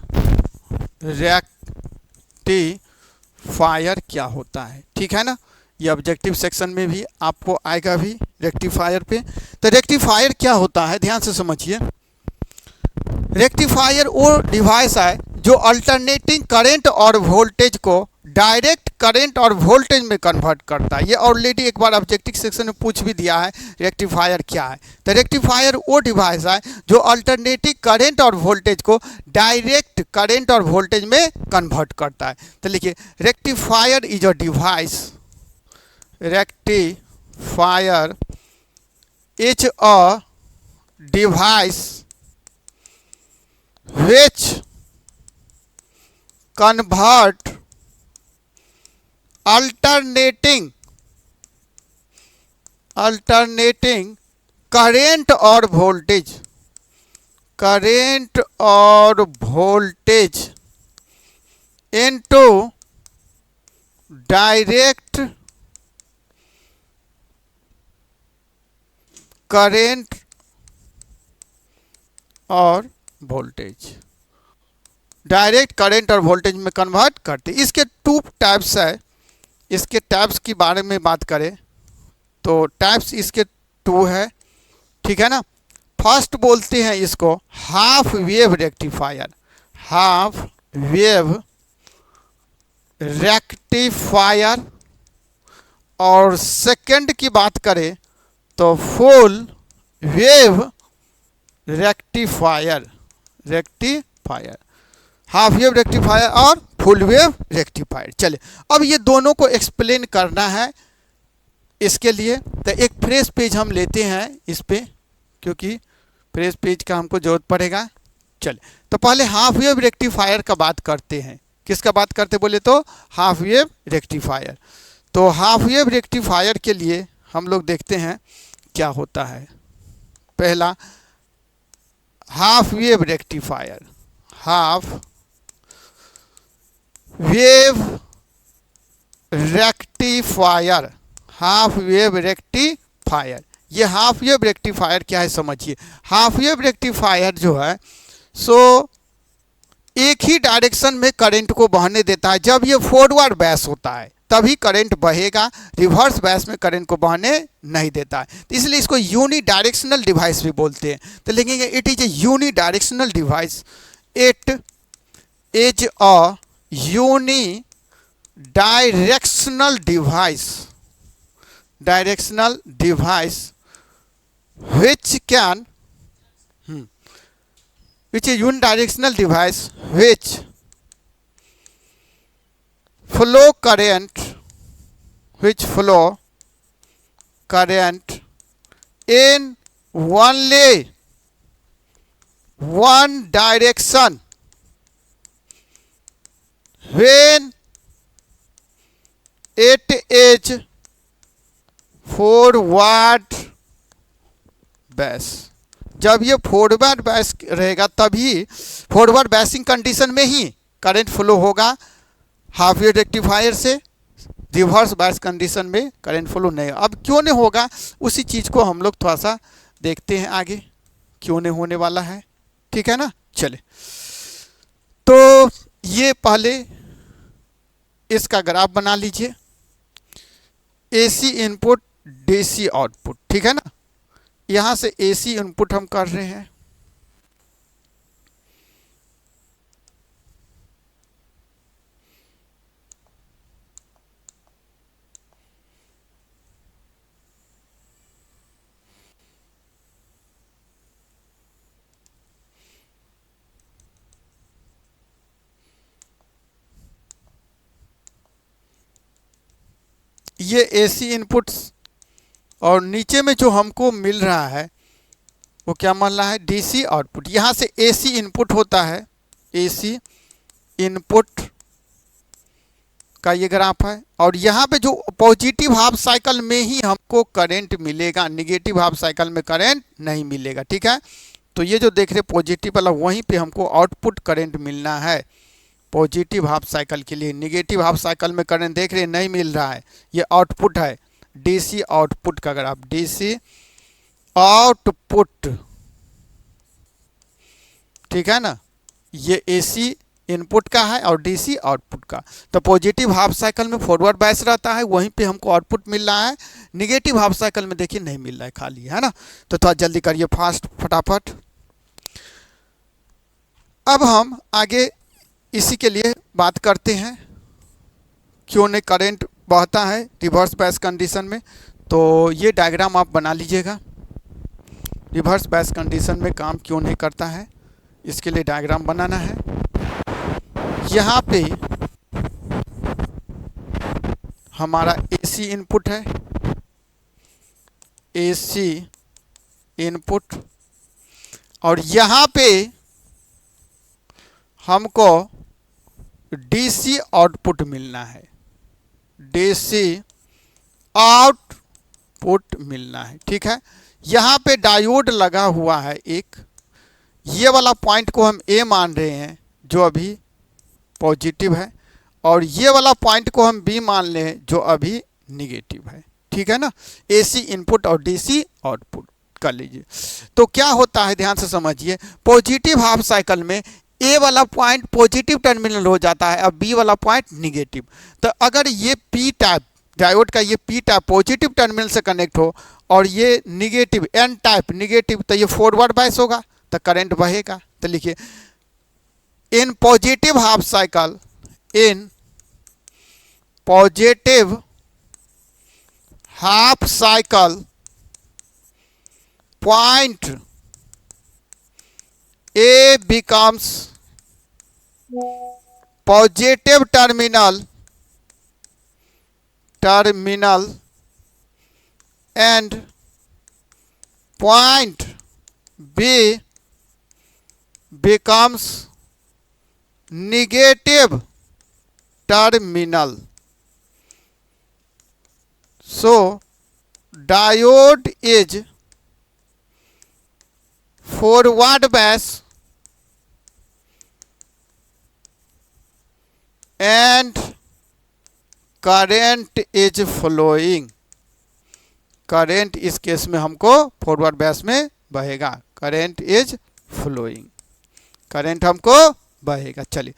रेक्टिफायर क्या होता है। ठीक है ना। ये ऑब्जेक्टिव सेक्शन में भी आपको आएगा भी रेक्टिफायर पे। तो रेक्टिफायर क्या होता है ध्यान से समझिए। रेक्टिफायर वो डिवाइस है जो अल्टरनेटिंग करंट और वोल्टेज को डायरेक्ट करंट और वोल्टेज में कन्वर्ट करता है। ये ऑलरेडी एक बार ऑब्जेक्टिव सेक्शन में पूछ भी दिया है रेक्टिफायर क्या है। तो रेक्टिफायर वो डिवाइस है जो अल्टरनेटिंग करंट और वोल्टेज को डायरेक्ट करंट और वोल्टेज में कन्वर्ट करता है। तो लिखिए rectifier is a device, rectifier is a device which convert alternating current और voltage into direct current और वोल्टेज, डायरेक्ट करंट और वोल्टेज में कन्वर्ट करते। इसके 2 टाइप्स है। इसके टाइप्स के बारे में बात करें तो टाइप्स इसके 2 है। ठीक है ना। फर्स्ट बोलते हैं इसको half wave rectifier, half wave rectifier. और सेकंड की बात करें तो full wave rectifier, half wave rectifier और फुल वेव रेक्टिफायर। चले अब ये दोनों को एक्सप्लेन करना है। इसके लिए तो एक फ्रेश पेज हम लेते हैं इस पे, क्योंकि फ्रेश पेज का हमको जरूरत पड़ेगा। चले तो पहले हाफ वेव रेक्टिफायर का बात करते हैं। किसका बात करते बोले तो हाफ वेव रेक्टिफायर। तो हाफ वेव रेक्टिफायर के लिए हम लोग देखते हैं क्या होता है। पहला half wave rectifier, half wave rectifier, half wave rectifier. ये हाफ वेव रेक्टिफायर क्या है समझिए। हाफ वेव रेक्टिफायर जो है सो एक ही डायरेक्शन में करंट को बहने देता है। जब ये फॉरवर्ड बैस होता है तभी करंट बहेगा, रिवर्स बैस में करंट को बहने नहीं देता है। तो इसलिए इसको यूनी डायरेक्शनल डिवाइस भी बोलते हैं। तो लिखेंगे it is a unidirectional device, it is a unidirectional device, directional device which can which is unidirectional device which flow current which flow current in only one direction when it is forward bias. जब ये forward बैस रहेगा तभी, forward bashing condition में ही current flow होगा half wave rectifier से, reverse बैस condition में current flow नहीं। अब क्यों नहीं होगा उसी चीज़ को हम लोग थोड़ा सा देखते हैं आगे, क्यों नहीं होने वाला है, ठीक है ना। चले, तो ये पहले इसका ग्राफ बना लीजिए, एसी इनपुट डीसी आउटपुट, ठीक है ना। यहां से एसी इनपुट हम कर रहे हैं, ये एसी इनपुट्स, और नीचे में जो हमको मिल रहा है वो क्या मिल रहा है, डीसी आउटपुट। यहाँ से एसी इनपुट होता है, एसी इनपुट का ये ग्राफ है, और यहाँ पे जो पॉजिटिव हाफ साइकिल में ही हमको करंट मिलेगा, निगेटिव हाफ साइकिल में करंट नहीं मिलेगा, ठीक है। तो ये जो देख रहे पॉजिटिव वाला, वहीं पे हमको आउटपुट करंट मिलना है पॉजिटिव हाफ साइकिल के लिए। निगेटिव हाफ साइकिल में करंट देख रहे नहीं मिल रहा है, ये आउटपुट है, डीसी आउटपुट का ग्राफ, डीसी आउटपुट, ठीक है ना। ये एसी इनपुट का है और डीसी आउटपुट का। तो पॉजिटिव हाफ साइकिल में फॉरवर्ड बायस रहता है, वहीं पे हमको आउटपुट मिल रहा है। निगेटिव हाफ साइकिल में देखिए नहीं मिल रहा है, खाली है ना। तो थोड़ा जल्दी करिए, फास्ट, फटाफट। अब हम आगे इसी के लिए बात करते हैं, क्यों नहीं करंट बहता है रिवर्स बायस कंडीशन में। तो ये डायग्राम आप बना लीजिएगा, रिवर्स बायस कंडीशन में काम क्यों नहीं करता है, इसके लिए डायग्राम बनाना है। यहाँ पे हमारा एसी इनपुट है, एसी इनपुट, और यहाँ पे हमको डीसी आउटपुट मिलना है, डीसी आउटपुट मिलना है, ठीक है। यहाँ पे डायोड लगा हुआ है एक, ये वाला पॉइंट को हम ए मान रहे हैं जो अभी पॉजिटिव है, और ये वाला पॉइंट को हम बी मान ले जो अभी निगेटिव है, ठीक है ना। एसी इनपुट और डीसी आउटपुट कर लीजिए। तो क्या होता है ध्यान से समझिए, पॉजिटिव हाफ साइकिल में ए वाला पॉइंट पॉजिटिव टर्मिनल हो जाता है, अब बी वाला पॉइंट निगेटिव। तो अगर ये पी टाइप डायोड का, ये पी टाइप पॉजिटिव टर्मिनल से कनेक्ट हो और ये निगेटिव एन टाइप निगेटिव, तो ये फॉरवर्ड बायस होगा, तो करंट बहेगा। तो लिखिए, in positive half cycle, in positive half cycle point A becomes positive terminal and point B becomes negative terminal. So diode is forward bias and current is flowing. Current इस case में हमको forward बैस में बहेगा, current is flowing, current हमको बहेगा। चलिए,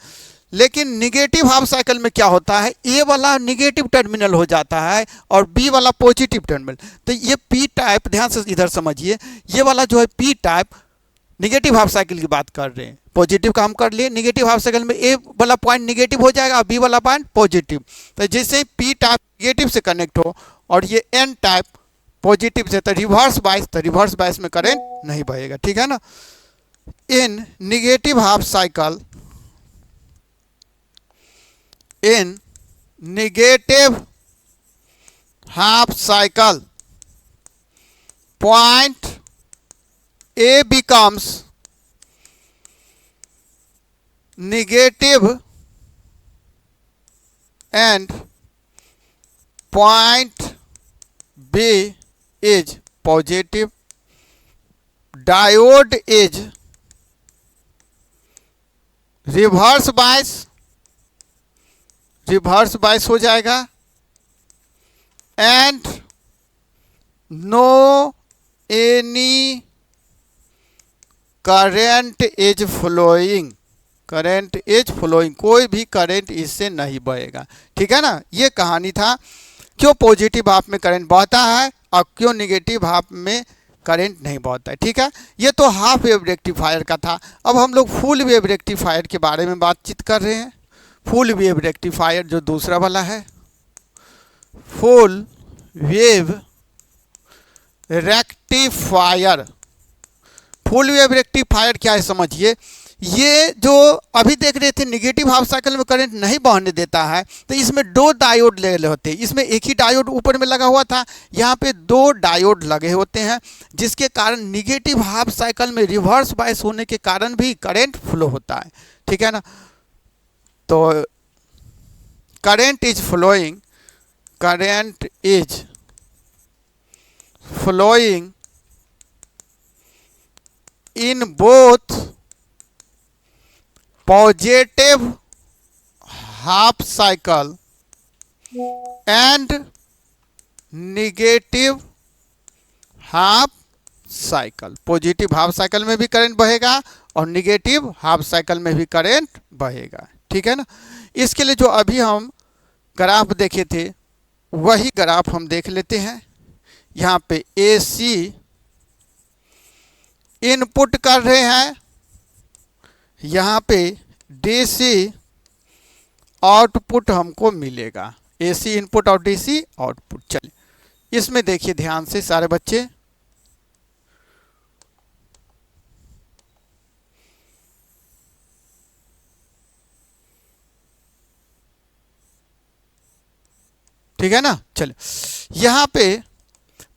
लेकिन negative half cycle में क्या होता है, ए वाला निगेटिव टर्मिनल हो जाता है और बी वाला पॉजिटिव टर्मिनल। तो ये पी टाइप, ध्यान से इधर समझिए, ये वाला जो है P type negative half cycle की बात कर रहे हैं, पॉजिटिव का हम कर लिए। निगेटिव हाफ साइकिल में ए वाला पॉइंट निगेटिव हो जाएगा और बी वाला पॉइंट पॉजिटिव। तो जैसे पी टाइप निगेटिव से कनेक्ट हो और ये एन टाइप पॉजिटिव से, तो रिवर्स बायस में करंट नहीं बहेगा, ठीक है ना। इन negative half cycle, in negative half cycle, point A becomes negative and point B is positive. Diode is reverse bias हो जाएगा and no any current is flowing, कोई भी करंट इससे नहीं बहेगा। ठीक है ना, ये कहानी था क्यों पॉजिटिव हाफ में करंट बहता है और क्यों निगेटिव हाफ में करंट नहीं बहता है। ठीक है, ये तो हाफ वेव रेक्टिफायर का था। अब हम लोग फुल वेव रेक्टिफायर के बारे में बातचीत कर रहे हैं। फुल वेव रेक्टिफायर जो दूसरा वाला है, full wave rectifier. Full wave rectifier क्या है समझिए, ये जो अभी देख रहे थे निगेटिव हाफ साइकिल में करंट नहीं बहने देता है, तो इसमें दो डायोड लगे होते हैं। इसमें एक ही डायोड ऊपर में लगा हुआ था, यहाँ पे दो डायोड लगे होते हैं, जिसके कारण निगेटिव हाफ साइकिल में रिवर्स बायस होने के कारण भी करंट फ्लो होता है। ठीक है ना, तो current is flowing in both positive half cycle and negative half cycle. Positive half cycle में भी करंट बहेगा और निगेटिव हाफ साइकिल में भी करंट बहेगा। ठीक है ना, इसके लिए जो अभी हम ग्राफ देखे थे वही ग्राफ हम देख लेते हैं। यहाँ पे AC इनपुट कर रहे हैं, यहाँ पे DC आउटपुट हमको मिलेगा। AC इनपुट और DC आउटपुट। चलिए इसमें देखिए ध्यान से सारे बच्चे, ठीक है ना। चलिए यहाँ पे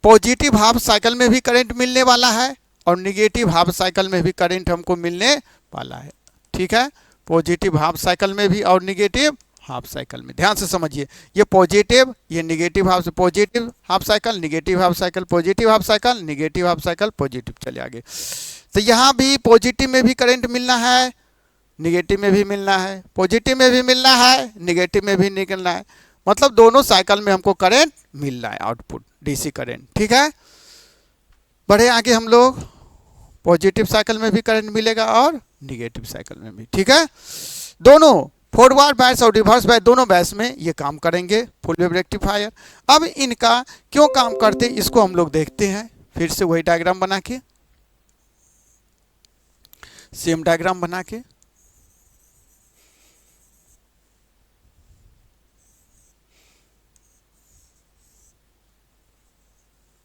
पॉजिटिव हाफ साइकिल में भी करंट मिलने वाला है और निगेटिव हाफ साइकिल में भी करंट हमको मिलने वाला है। ठीक है, पॉजिटिव हाफ साइकिल में भी और निगेटिव हाफ साइकिल में। ध्यान से समझिए, ये पॉजिटिव, ये negative half, positive half cycle, negative half cycle, positive half cycle, negative half cycle, positive. चलिए आगे, तो यहाँ भी पॉजिटिव में भी करंट मिलना है, निगेटिव में भी मिलना है, पॉजिटिव में भी मिलना है, निगेटिव में भी निकलना है। मतलब दोनों साइकिल में हमको करंट मिल रहा है, आउटपुट DC करंट। ठीक है, बढ़े आगे हम लोग, पॉजिटिव साइकिल में भी करंट मिलेगा और निगेटिव साइकिल में भी। ठीक है, दोनों फॉरवर्ड बायस और रिवर्स बायस दोनों बायस में ये काम करेंगे फुल वेव रेक्टिफायर। अब इनका क्यों काम करते इसको हम लोग देखते हैं। फिर से वही डायग्राम बना के, सेम डायग्राम बना के,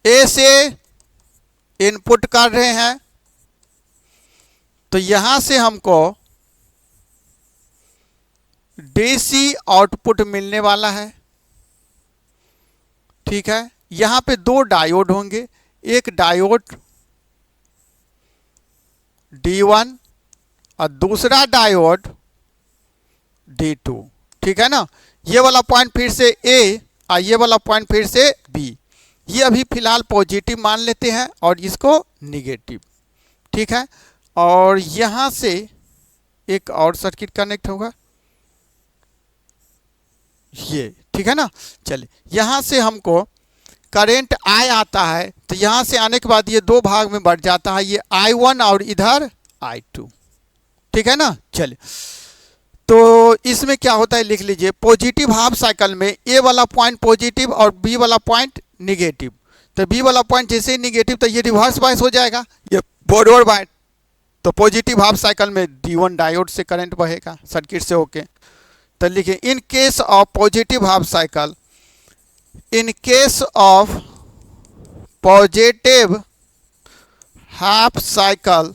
A से इनपुट कर रहे हैं, तो यहां से हमको DC आउटपुट मिलने वाला है। ठीक है, यहां पे दो डायोड होंगे, एक डायोड D1 और दूसरा डायोड D2। ठीक है ना, ये वाला पॉइंट फिर से A और ये वाला पॉइंट फिर से B। ये अभी फिलहाल पॉजिटिव मान लेते हैं और इसको निगेटिव। ठीक है, और यहाँ से एक और सर्किट कनेक्ट होगा ये। ठीक है ना, चलिए यहाँ से हमको करंट I आता है, तो यहाँ से आने के बाद ये दो भाग में बढ़ जाता है, ये I1 और इधर I2। ठीक है ना, चलिए तो इसमें क्या होता है लिख लीजिए, पॉजिटिव हाफ साइकिल में A वाला पॉइंट पॉजिटिव और B वाला पॉइंट निगेटिव। तो B वाला पॉइंट जैसे ही निगेटिव तो ये रिवर्स बायस हो जाएगा, ये फॉरवर्ड बायस। तो पॉजिटिव हाफ साइकिल में D1 डायोड से करंट बहेगा सर्किट से होके। तो लिखिए, in case of positive half cycle, in case of positive half cycle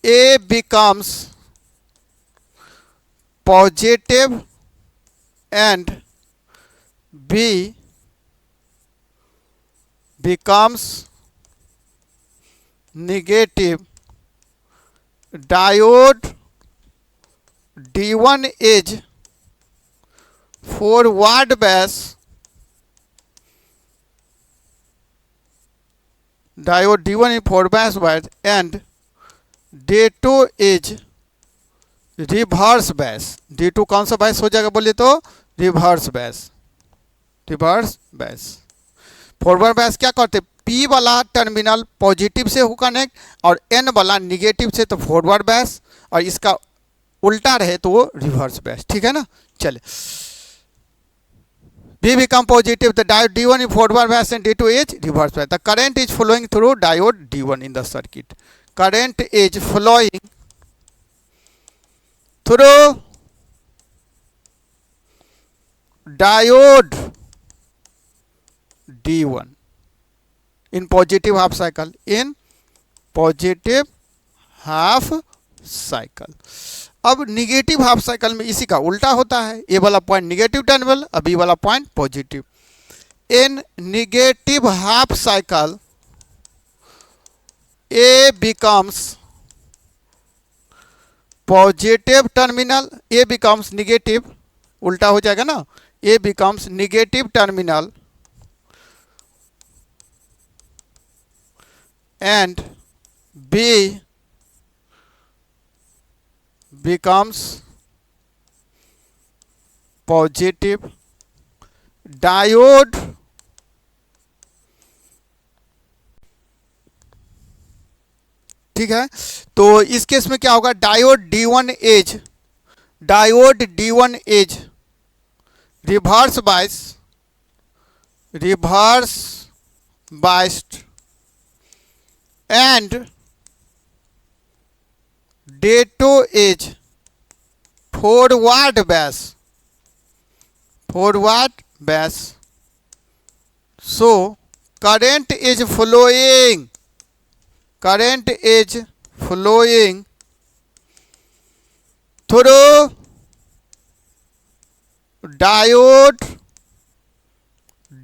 A becomes positive and B becomes negative, diode D1 is forward bias, diode D1 is forward bias and D2 is reverse bias. D2 कौन सा bias हो जाएगा बोलिए तो reverse bias, reverse bias. Forward bias क्या करते, P वाला terminal positive से हो कनेक्ट और N वाला निगेटिव से, तो फॉरवर्ड बैस, और इसका उल्टा रहे तो वो रिवर्स बैस। ठीक है ना। चले, B become positive, the diode D1 is forward bias and D2 is reverse bias. The current is flowing through diode D1 in the circuit. Current is flowing through diode D1 in positive half cycle, in positive half cycle. अब negative half cycle में इसी का उल्टा होता है, A वाला point negative terminal और B वाला point positive. In negative half cycle A becomes positive terminal, A becomes negative, उल्टा हो जाएगा ना, A becomes negative terminal and B becomes positive, diode ठीक है। तो इस केस में क्या होगा, diode D1 as, diode D1 as reverse bias, reverse biased and D2 is forward bias, forward bias. So current is flowing, current is flowing through diode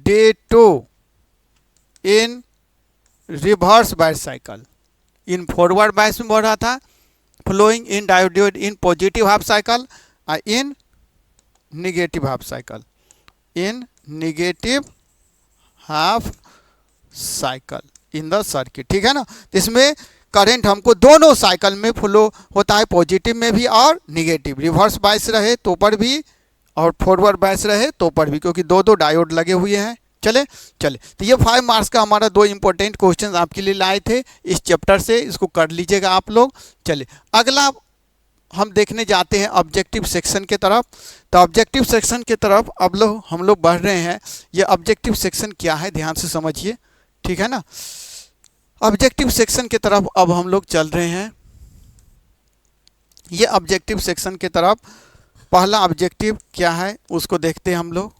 D2 in reverse bias cycle. In forward bias में बढ़ रहा था, flowing in diode in positive half cycle, in negative half cycle, in negative half cycle in the circuit। ठीक है ना। तो इसमें current हमको दोनों साइकिल में फ्लो होता है, पॉजिटिव में भी और निगेटिव, रिवर्स बायस रहे तो पर भी और फॉरवर्ड बायस रहे तो पर भी, क्योंकि दो दो डायोड लगे हुए हैं। चले चले, तो ये 5 मार्क्स का हमारा 2 इंपॉर्टेंट क्वेश्चन आपके लिए लाए थे इस चैप्टर से, इसको कर लीजिएगा आप लोग। चले, अगला हम देखने जाते हैं ऑब्जेक्टिव सेक्शन के तरफ। तो ऑब्जेक्टिव सेक्शन के तरफ अब हम लोग बढ़ रहे हैं। ये ऑब्जेक्टिव सेक्शन क्या है, ध्यान से समझिए। ठीक है ना। ऑब्जेक्टिव सेक्शन के तरफ अब हम लोग चल रहे हैं। ये ऑब्जेक्टिव सेक्शन के तरफ पहला ऑब्जेक्टिव क्या है उसको देखते हैं हम लोग।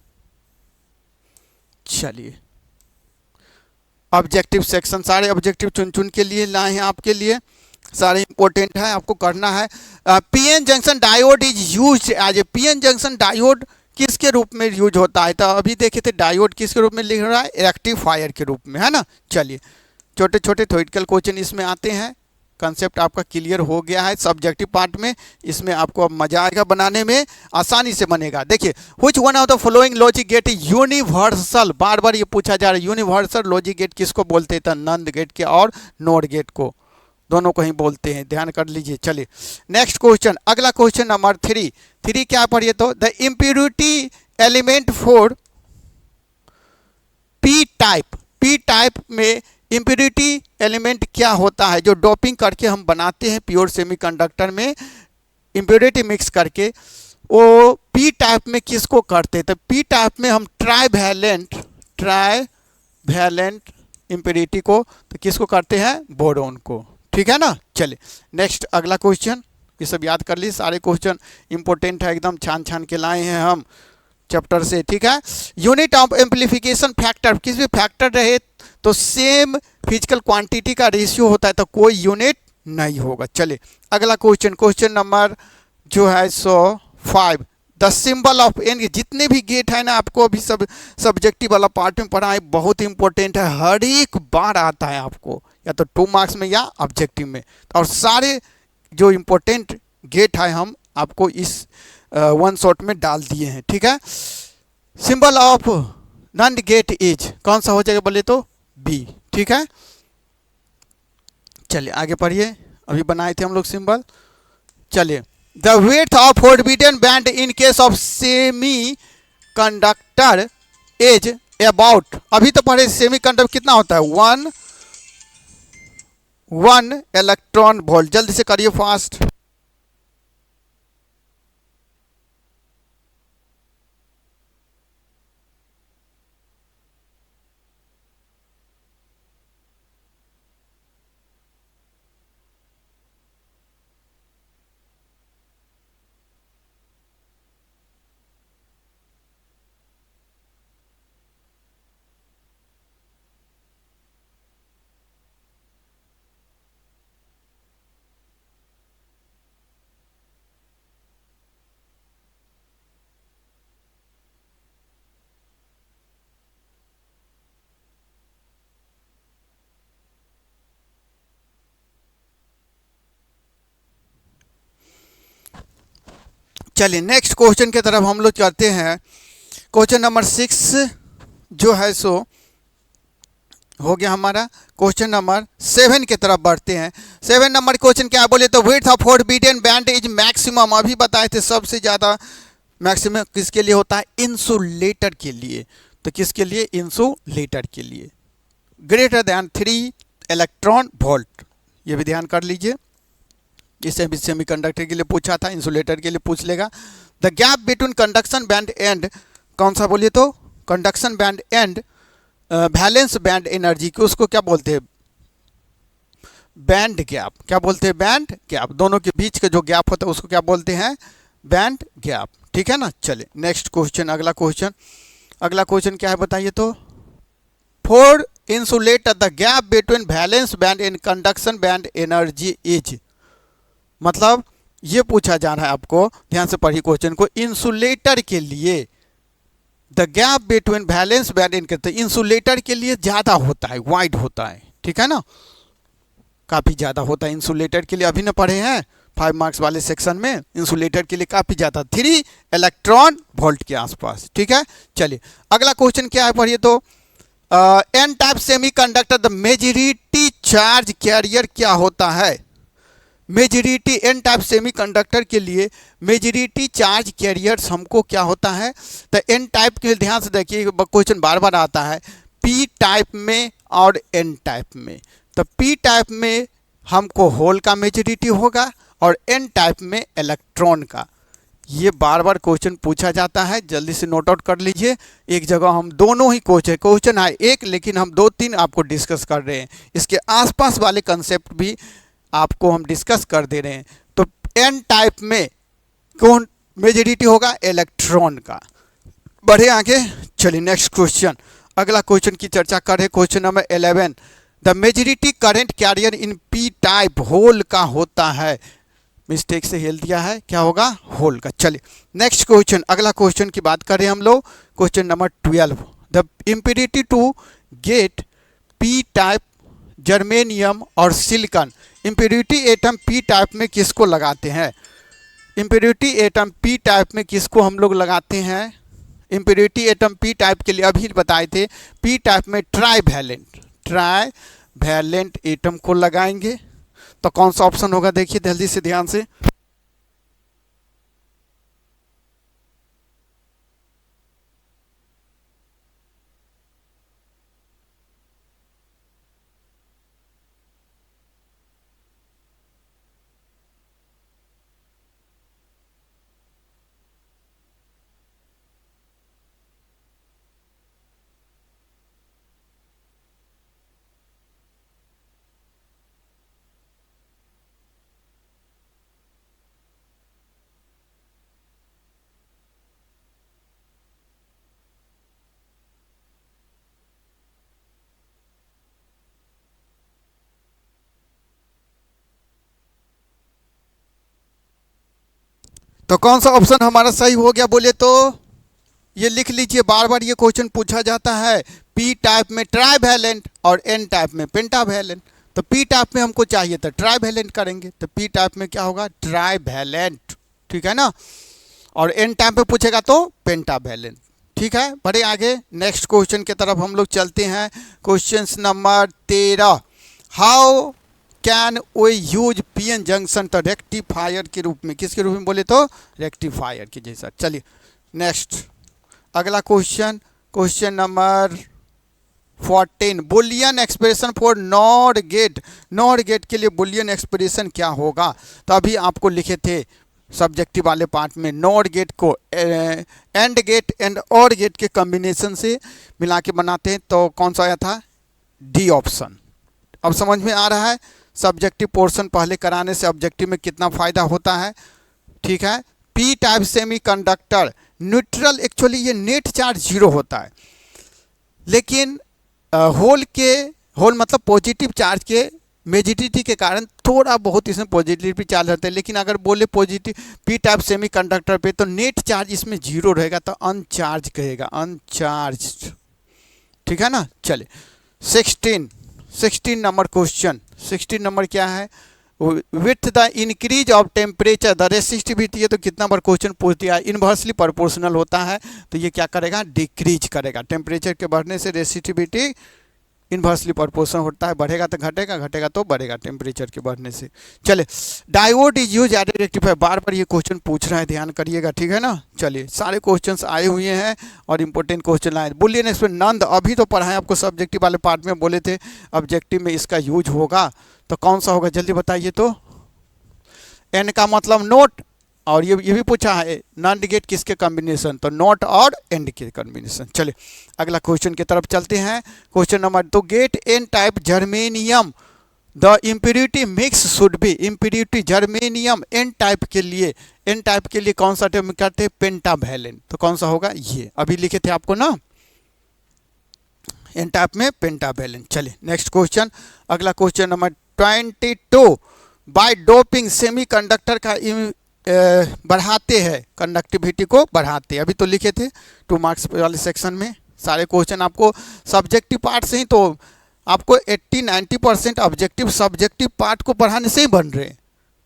चलिए, ऑब्जेक्टिव सेक्शन सारे ऑब्जेक्टिव चुन चुन के लिए लाए हैं आपके लिए, सारे इंपॉर्टेंट है, आपको करना है। PN junction diode is used as a, PN junction diode किसके रूप में यूज होता है, तो अभी देखे थे डायोड किसके रूप में लिख रहा है, रेक्टिफायर के रूप में, है ना। चलिए, छोटे छोटे थ्योरेटिकल क्वेश्चन इसमें आते हैं। कंसेप्ट आपका क्लियर हो गया है सब्जेक्टिव पार्ट में, इसमें आपको अब मजा आएगा बनाने में, आसानी से बनेगा। देखिए, which one of the following logic gate universal, बार बार ये पूछा जा रहा है, यूनिवर्सल लॉजिक गेट किसको बोलते हैं, नंद गेट के और नोड गेट को, दोनों को ही बोलते हैं, ध्यान कर लीजिए। चलिए नेक्स्ट क्वेश्चन, अगला क्वेश्चन नंबर 3 क्या पढ़िए तो, the impurity element for P type में इम्प्योरिटी एलिमेंट क्या होता है, जो डोपिंग करके हम बनाते हैं प्योर सेमीकंडक्टर में, इम्प्योरिटी मिक्स करके, वो पी टाइप में किसको करते हैं, तो पी टाइप में हम ट्राइवैलेंट इम्प्योरिटी को तो किसको करते हैं, बोरोन को। ठीक है ना। चले नेक्स्ट अगला क्वेश्चन, ये सब याद कर लीजिए, सारे क्वेश्चन इंपॉर्टेंट है, एकदम छान छान के लाए हैं हम चैप्टर से। ठीक है। यूनिट ऑफ एम्प्लीफिकेशन फैक्टर, किसी भी फैक्टर रहे तो सेम फिजिकल क्वांटिटी का रेशियो होता है, तो कोई यूनिट नहीं होगा। चले अगला क्वेश्चन, क्वेश्चन नंबर जो है 105, the symbol of and gate, जितने भी गेट है ना आपको अभी सब सब्जेक्टिव वाला पार्ट में पढ़ा है, बहुत इंपॉर्टेंट है, हर एक बार आता है आपको या तो 2 मार्क्स में या ऑब्जेक्टिव में। और सारे जो इम्पोर्टेंट गेट है हम आपको इस वन शॉट में डाल दिए हैं, ठीक है। Symbol of not gate is कौन सा हो जाएगा बोले तो बी, ठीक है। चलिए आगे पढ़िए, अभी बनाए थे हम लोग सिंबल। चलिए, the width of forbidden band in case of semi conductor is about, अभी तो पढ़े सेमी कंडक्टर कितना होता है 1 इलेक्ट्रॉन वोल्ट। जल्दी से करिए फास्ट। चलिए नेक्स्ट क्वेश्चन की तरफ हम लोग चलते हैं। क्वेश्चन नंबर 6 जो है सो हो गया हमारा। क्वेश्चन नंबर 7 की तरफ बढ़ते हैं। 7 नंबर क्वेश्चन क्या बोले तो width of forbidden band is maximum, अभी बताए थे सबसे ज़्यादा मैक्सिमम किसके लिए होता है, इंसुलेटर के लिए। तो किसके लिए, इंसुलेटर के लिए, ग्रेटर दैन 3 इलेक्ट्रॉन वोल्ट, ये भी ध्यान कर लीजिए। इसे भी सेमीकंडक्टर के लिए पूछा था, इंसुलेटर के लिए पूछ लेगा। The gap between conduction band and कौन सा बोलिए तो conduction band and valence band energy को उसको क्या बोलते हैं, बैंड गैप। क्या बोलते हैं, बैंड गैप। दोनों के बीच का जो गैप होता है उसको क्या बोलते हैं, बैंड गैप, ठीक है ना। चलिए नेक्स्ट क्वेश्चन, अगला क्वेश्चन क्या है बताइए तो। For insulator the gap between valence band and conduction band energy is, मतलब ये पूछा जा रहा है आपको, ध्यान से पढ़िए क्वेश्चन को। इंसुलेटर के लिए the gap between valence band and, insulator के लिए ज़्यादा होता है, वाइड होता है, ठीक है ना, काफ़ी ज़्यादा होता है इंसुलेटर के लिए। अभी ना पढ़े हैं 5 मार्क्स वाले सेक्शन में, इंसुलेटर के लिए काफ़ी ज़्यादा 3 इलेक्ट्रॉन वोल्ट के आसपास, ठीक है। चलिए अगला क्वेश्चन क्या है पढ़िए तो। N type semiconductor the majority charge carrier क्या होता है, मेजॉरिटी एन टाइप सेमीकंडक्टर के लिए मेजॉरिटी चार्ज कैरियर्स हमको क्या होता है। तो एन टाइप के ध्यान से देखिए, क्वेश्चन बार बार आता है पी टाइप में और एन टाइप में। तो पी टाइप में हमको होल का मेजॉरिटी होगा और एन टाइप में इलेक्ट्रॉन का। ये बार बार क्वेश्चन पूछा जाता है, जल्दी से नोट आउट कर लीजिए। एक जगह हम दोनों ही क्वेश्चन है एक, लेकिन हम 2-3 आपको डिस्कस कर रहे हैं, इसके आसपास वाले कंसेप्ट भी आपको हम डिस्कस कर दे रहे हैं। तो एन टाइप में कौन मेजॉरिटी होगा, इलेक्ट्रॉन का। बढ़े आगे, चलिए नेक्स्ट क्वेश्चन, अगला क्वेश्चन की चर्चा करें। Question number 11 the majority current carrier in P type hole का होता है, मिस्टेक से हेल दिया है, क्या होगा, होल का। चलिए नेक्स्ट क्वेश्चन, अगला क्वेश्चन की बात करें हम लोग। Question number 12 the impurity to get P type germanium और silicon, impurity atom P type में किसको लगाते हैं, इम्प्योरिटी एटम पी टाइप में किसको हम लोग लगाते हैं। इम्प्योरिटी एटम पी टाइप के लिए अभी बताए थे, पी टाइप में ट्राईवैलेंट एटम को लगाएंगे। तो कौन सा ऑप्शन होगा देखिए जल्दी से ध्यान से। तो कौन सा ऑप्शन हमारा सही हो गया बोले तो ये लिख लीजिए, बार बार ये क्वेश्चन पूछा जाता है। पी टाइप में ट्राइवैलेंट और एन टाइप में पेंटावैलेंट। तो पी टाइप में हमको चाहिए तो ट्राइवैलेंट करेंगे, तो पी टाइप में क्या होगा, ट्राइवैलेंट, ठीक है ना। और एन टाइप में पूछेगा तो पेंटावैलेंट, ठीक है। बढ़े आगे नेक्स्ट क्वेश्चन की तरफ हम लोग चलते हैं। Question number 13, how can we use PN junction to rectifier के रूप में, किसके रूप में बोले तो रेक्टिफायर के जैसा। चलिए नेक्स्ट अगला question, question number 14, Boolean expression for not gate. Not gate के लिए बुलियन एक्सप्रेशन क्या होगा, तो अभी आपको लिखे थे सब्जेक्टिव वाले पार्ट में, नॉट गेट को एंड गेट एंड और गेट के कॉम्बिनेशन से मिला के बनाते हैं। तो कौन सा आया था, डी ऑप्शन। अब समझ में आ रहा है सब्जेक्टिव पोर्शन पहले कराने से ऑब्जेक्टिव में कितना फ़ायदा होता है, ठीक है। P type semiconductor neutral, actually ये नेट चार्ज 0 होता है, लेकिन होल मतलब पॉजिटिव चार्ज के मेजिडिटी के कारण थोड़ा बहुत इसमें पॉजिटिव चार्ज रहता है। लेकिन अगर बोले पॉजिटिव पी टाइप सेमीकंडक्टर पे तो नेट चार्ज इसमें 0 रहेगा, तो अनचार्ज कहेगा, अनचार्ज, ठीक है ना। चले 16 नंबर क्वेश्चन, 16 नंबर क्या है, with the increase of temperature the resistivity है। तो कितना बार क्वेश्चन पूछ दिया, इन्वर्सली प्रोपोर्शनल होता है, तो ये क्या करेगा, डिक्रीज करेगा। टेम्परेचर के बढ़ने से रेसिस्टिविटी इन्वर्सली प्रोपोर्शनल होता है, बढ़ेगा तो घटेगा, घटेगा तो बढ़ेगा टेम्परेचर के बढ़ने से। चले diode is use as rectifier, बार बार ये क्वेश्चन पूछ रहा है, ध्यान करिएगा, ठीक है ना। चलिए सारे क्वेश्चंस आए हुए हैं और इंपॉर्टेंट क्वेश्चन आए। बुलियन एक्सप्रेशन नंद, अभी तो पढ़ाएं आपको सब्जेक्टिव वाले पार्ट में, बोले थे ऑब्जेक्टिव में इसका यूज होगा, तो कौन सा होगा जल्दी बताइए। तो एन का मतलब नोट, और ये भी पूछा है नॉट गेट किसके कॉम्बिनेशन, तो नॉट और एंड के कॉम्बिनेशन। चलिए अगला क्वेश्चन की तरफ चलते हैं। Question number 2, get N type germanium the impurity mix should be. Impurity germanium N type के लिए, एन टाइप के लिए कौन सा टाइप में करते हैं, पेंटावैलेंट। तो कौन सा होगा, ये अभी लिखे थे आपको ना, एन टाइप में पेंटावैलेंट। चलिए नेक्स्ट क्वेश्चन, अगला question number 22, by doping semiconductor का बढ़ाते हैं, कंडक्टिविटी को बढ़ाते हैं। अभी तो लिखे थे 2 मार्क्स वाले सेक्शन में, सारे क्वेश्चन आपको सब्जेक्टिव पार्ट से ही, तो आपको 80-90% ऑब्जेक्टिव सब्जेक्टिव पार्ट को पढ़ाने से ही बन रहे हैं,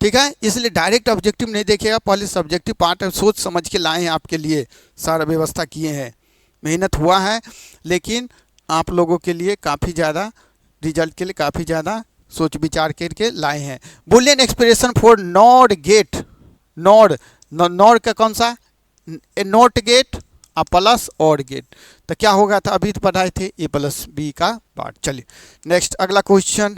ठीक है। इसलिए डायरेक्ट ऑब्जेक्टिव नहीं देखिएगा, पहले सब्जेक्टिव पार्ट सोच समझ के लाए हैं आपके लिए, सारा व्यवस्था किए हैं, मेहनत हुआ है, लेकिन आप लोगों के लिए काफ़ी ज़्यादा, रिजल्ट के लिए काफ़ी ज़्यादा सोच विचार करके लाए हैं। Boolean expression for not gate, not का कौन सा, नॉट गेट प्लस और गेट, तो क्या होगा था, अभी तो पढ़ाए थे ए प्लस बी का पार्ट। चलिए नेक्स्ट अगला क्वेश्चन,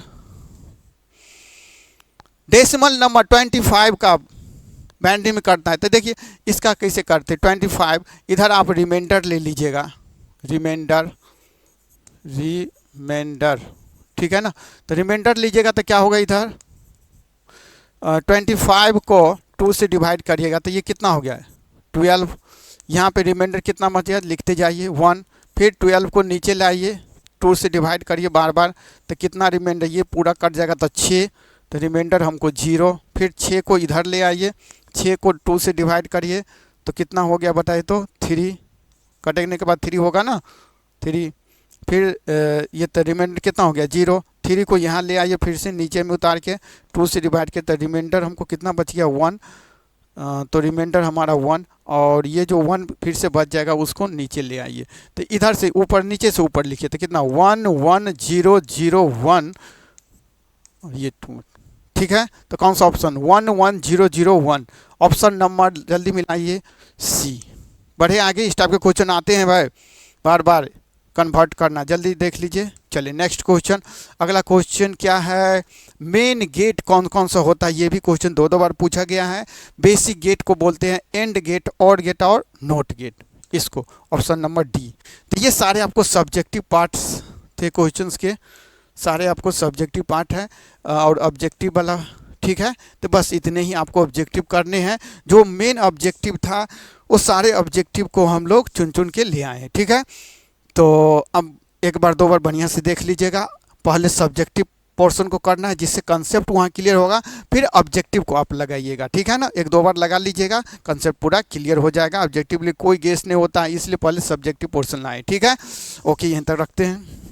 डेसिमल नंबर 25 का बाइनरी में करता है, तो देखिए इसका कैसे करते हैं। 25 इधर आप रिमाइंडर ले लीजिएगा, रिमाइंडर, ठीक है ना। तो रिमाइंडर लीजिएगा तो क्या होगा, इधर 25 को 2 से डिवाइड करिएगा, तो ये कितना हो गया है 12। यहाँ पे रिमाइंडर कितना बचेगा, लिखते जाइए 1, फिर 12 को नीचे लाइए, 2 से डिवाइड करिए बार बार, तो कितना रिमाइंडर, ये पूरा कट जाएगा तो 6, तो रिमाइंडर हमको 0। फिर 6 को इधर ले आइए, 6 को 2 से डिवाइड करिए, तो कितना हो गया बताइए, तो 3, कटने के बाद 3 होगा ना, 3। फिर ये तो रिमाइंडर कितना हो गया 0, 3 को यहाँ ले आइए, फिर से नीचे में उतार के 2 से डिवाइड के, तो रिमाइंडर हमको कितना बच गया 1, तो रिमाइंडर हमारा 1, और ये जो 1 फिर से बच जाएगा उसको नीचे ले आइए, तो इधर से ऊपर, नीचे से ऊपर लिखिए, तो कितना 1 1 0 0 1, ये 2, ठीक है। तो कौन सा ऑप्शन 1 1 0 0 1, ऑप्शन नंबर जल्दी मिलाइए सी। बढ़े आगे, इस टाइप के क्वेश्चन आते हैं भाई, बार बार कन्वर्ट करना, जल्दी देख लीजिए। चलिए नेक्स्ट क्वेश्चन, अगला क्वेश्चन क्या है, मेन गेट कौन कौन सा होता है, ये भी क्वेश्चन 2 बार पूछा गया है। बेसिक गेट को बोलते हैं एंड गेट, और गेट और नोट गेट, इसको ऑप्शन नंबर डी। तो ये सारे आपको सब्जेक्टिव पार्ट्स थे क्वेश्चंस के, सारे आपको सब्जेक्टिव पार्ट है और ऑब्जेक्टिव वाला, ठीक है। तो बस इतने ही आपको ऑब्जेक्टिव करने हैं, जो मेन ऑब्जेक्टिव था वो सारे ऑब्जेक्टिव को हम लोग चुन चुन के ले आए हैं, ठीक है। तो अब एक बार 2 बार बढ़िया से देख लीजिएगा, पहले सब्जेक्टिव पोर्शन को करना है, जिससे कंसेप्ट वहाँ क्लियर होगा। फिर ऑब्जेक्टिव को आप लगाइएगा, ठीक है ना, एक दो बार लगा लीजिएगा, कंसेप्ट पूरा क्लियर हो जाएगा। ऑब्जेक्टिव लिए कोई गेस नहीं होता है, इसलिए पहले सब्जेक्टिव पोर्शन लाएँ, ठीक है। ओके, यहीं तक रखते हैं।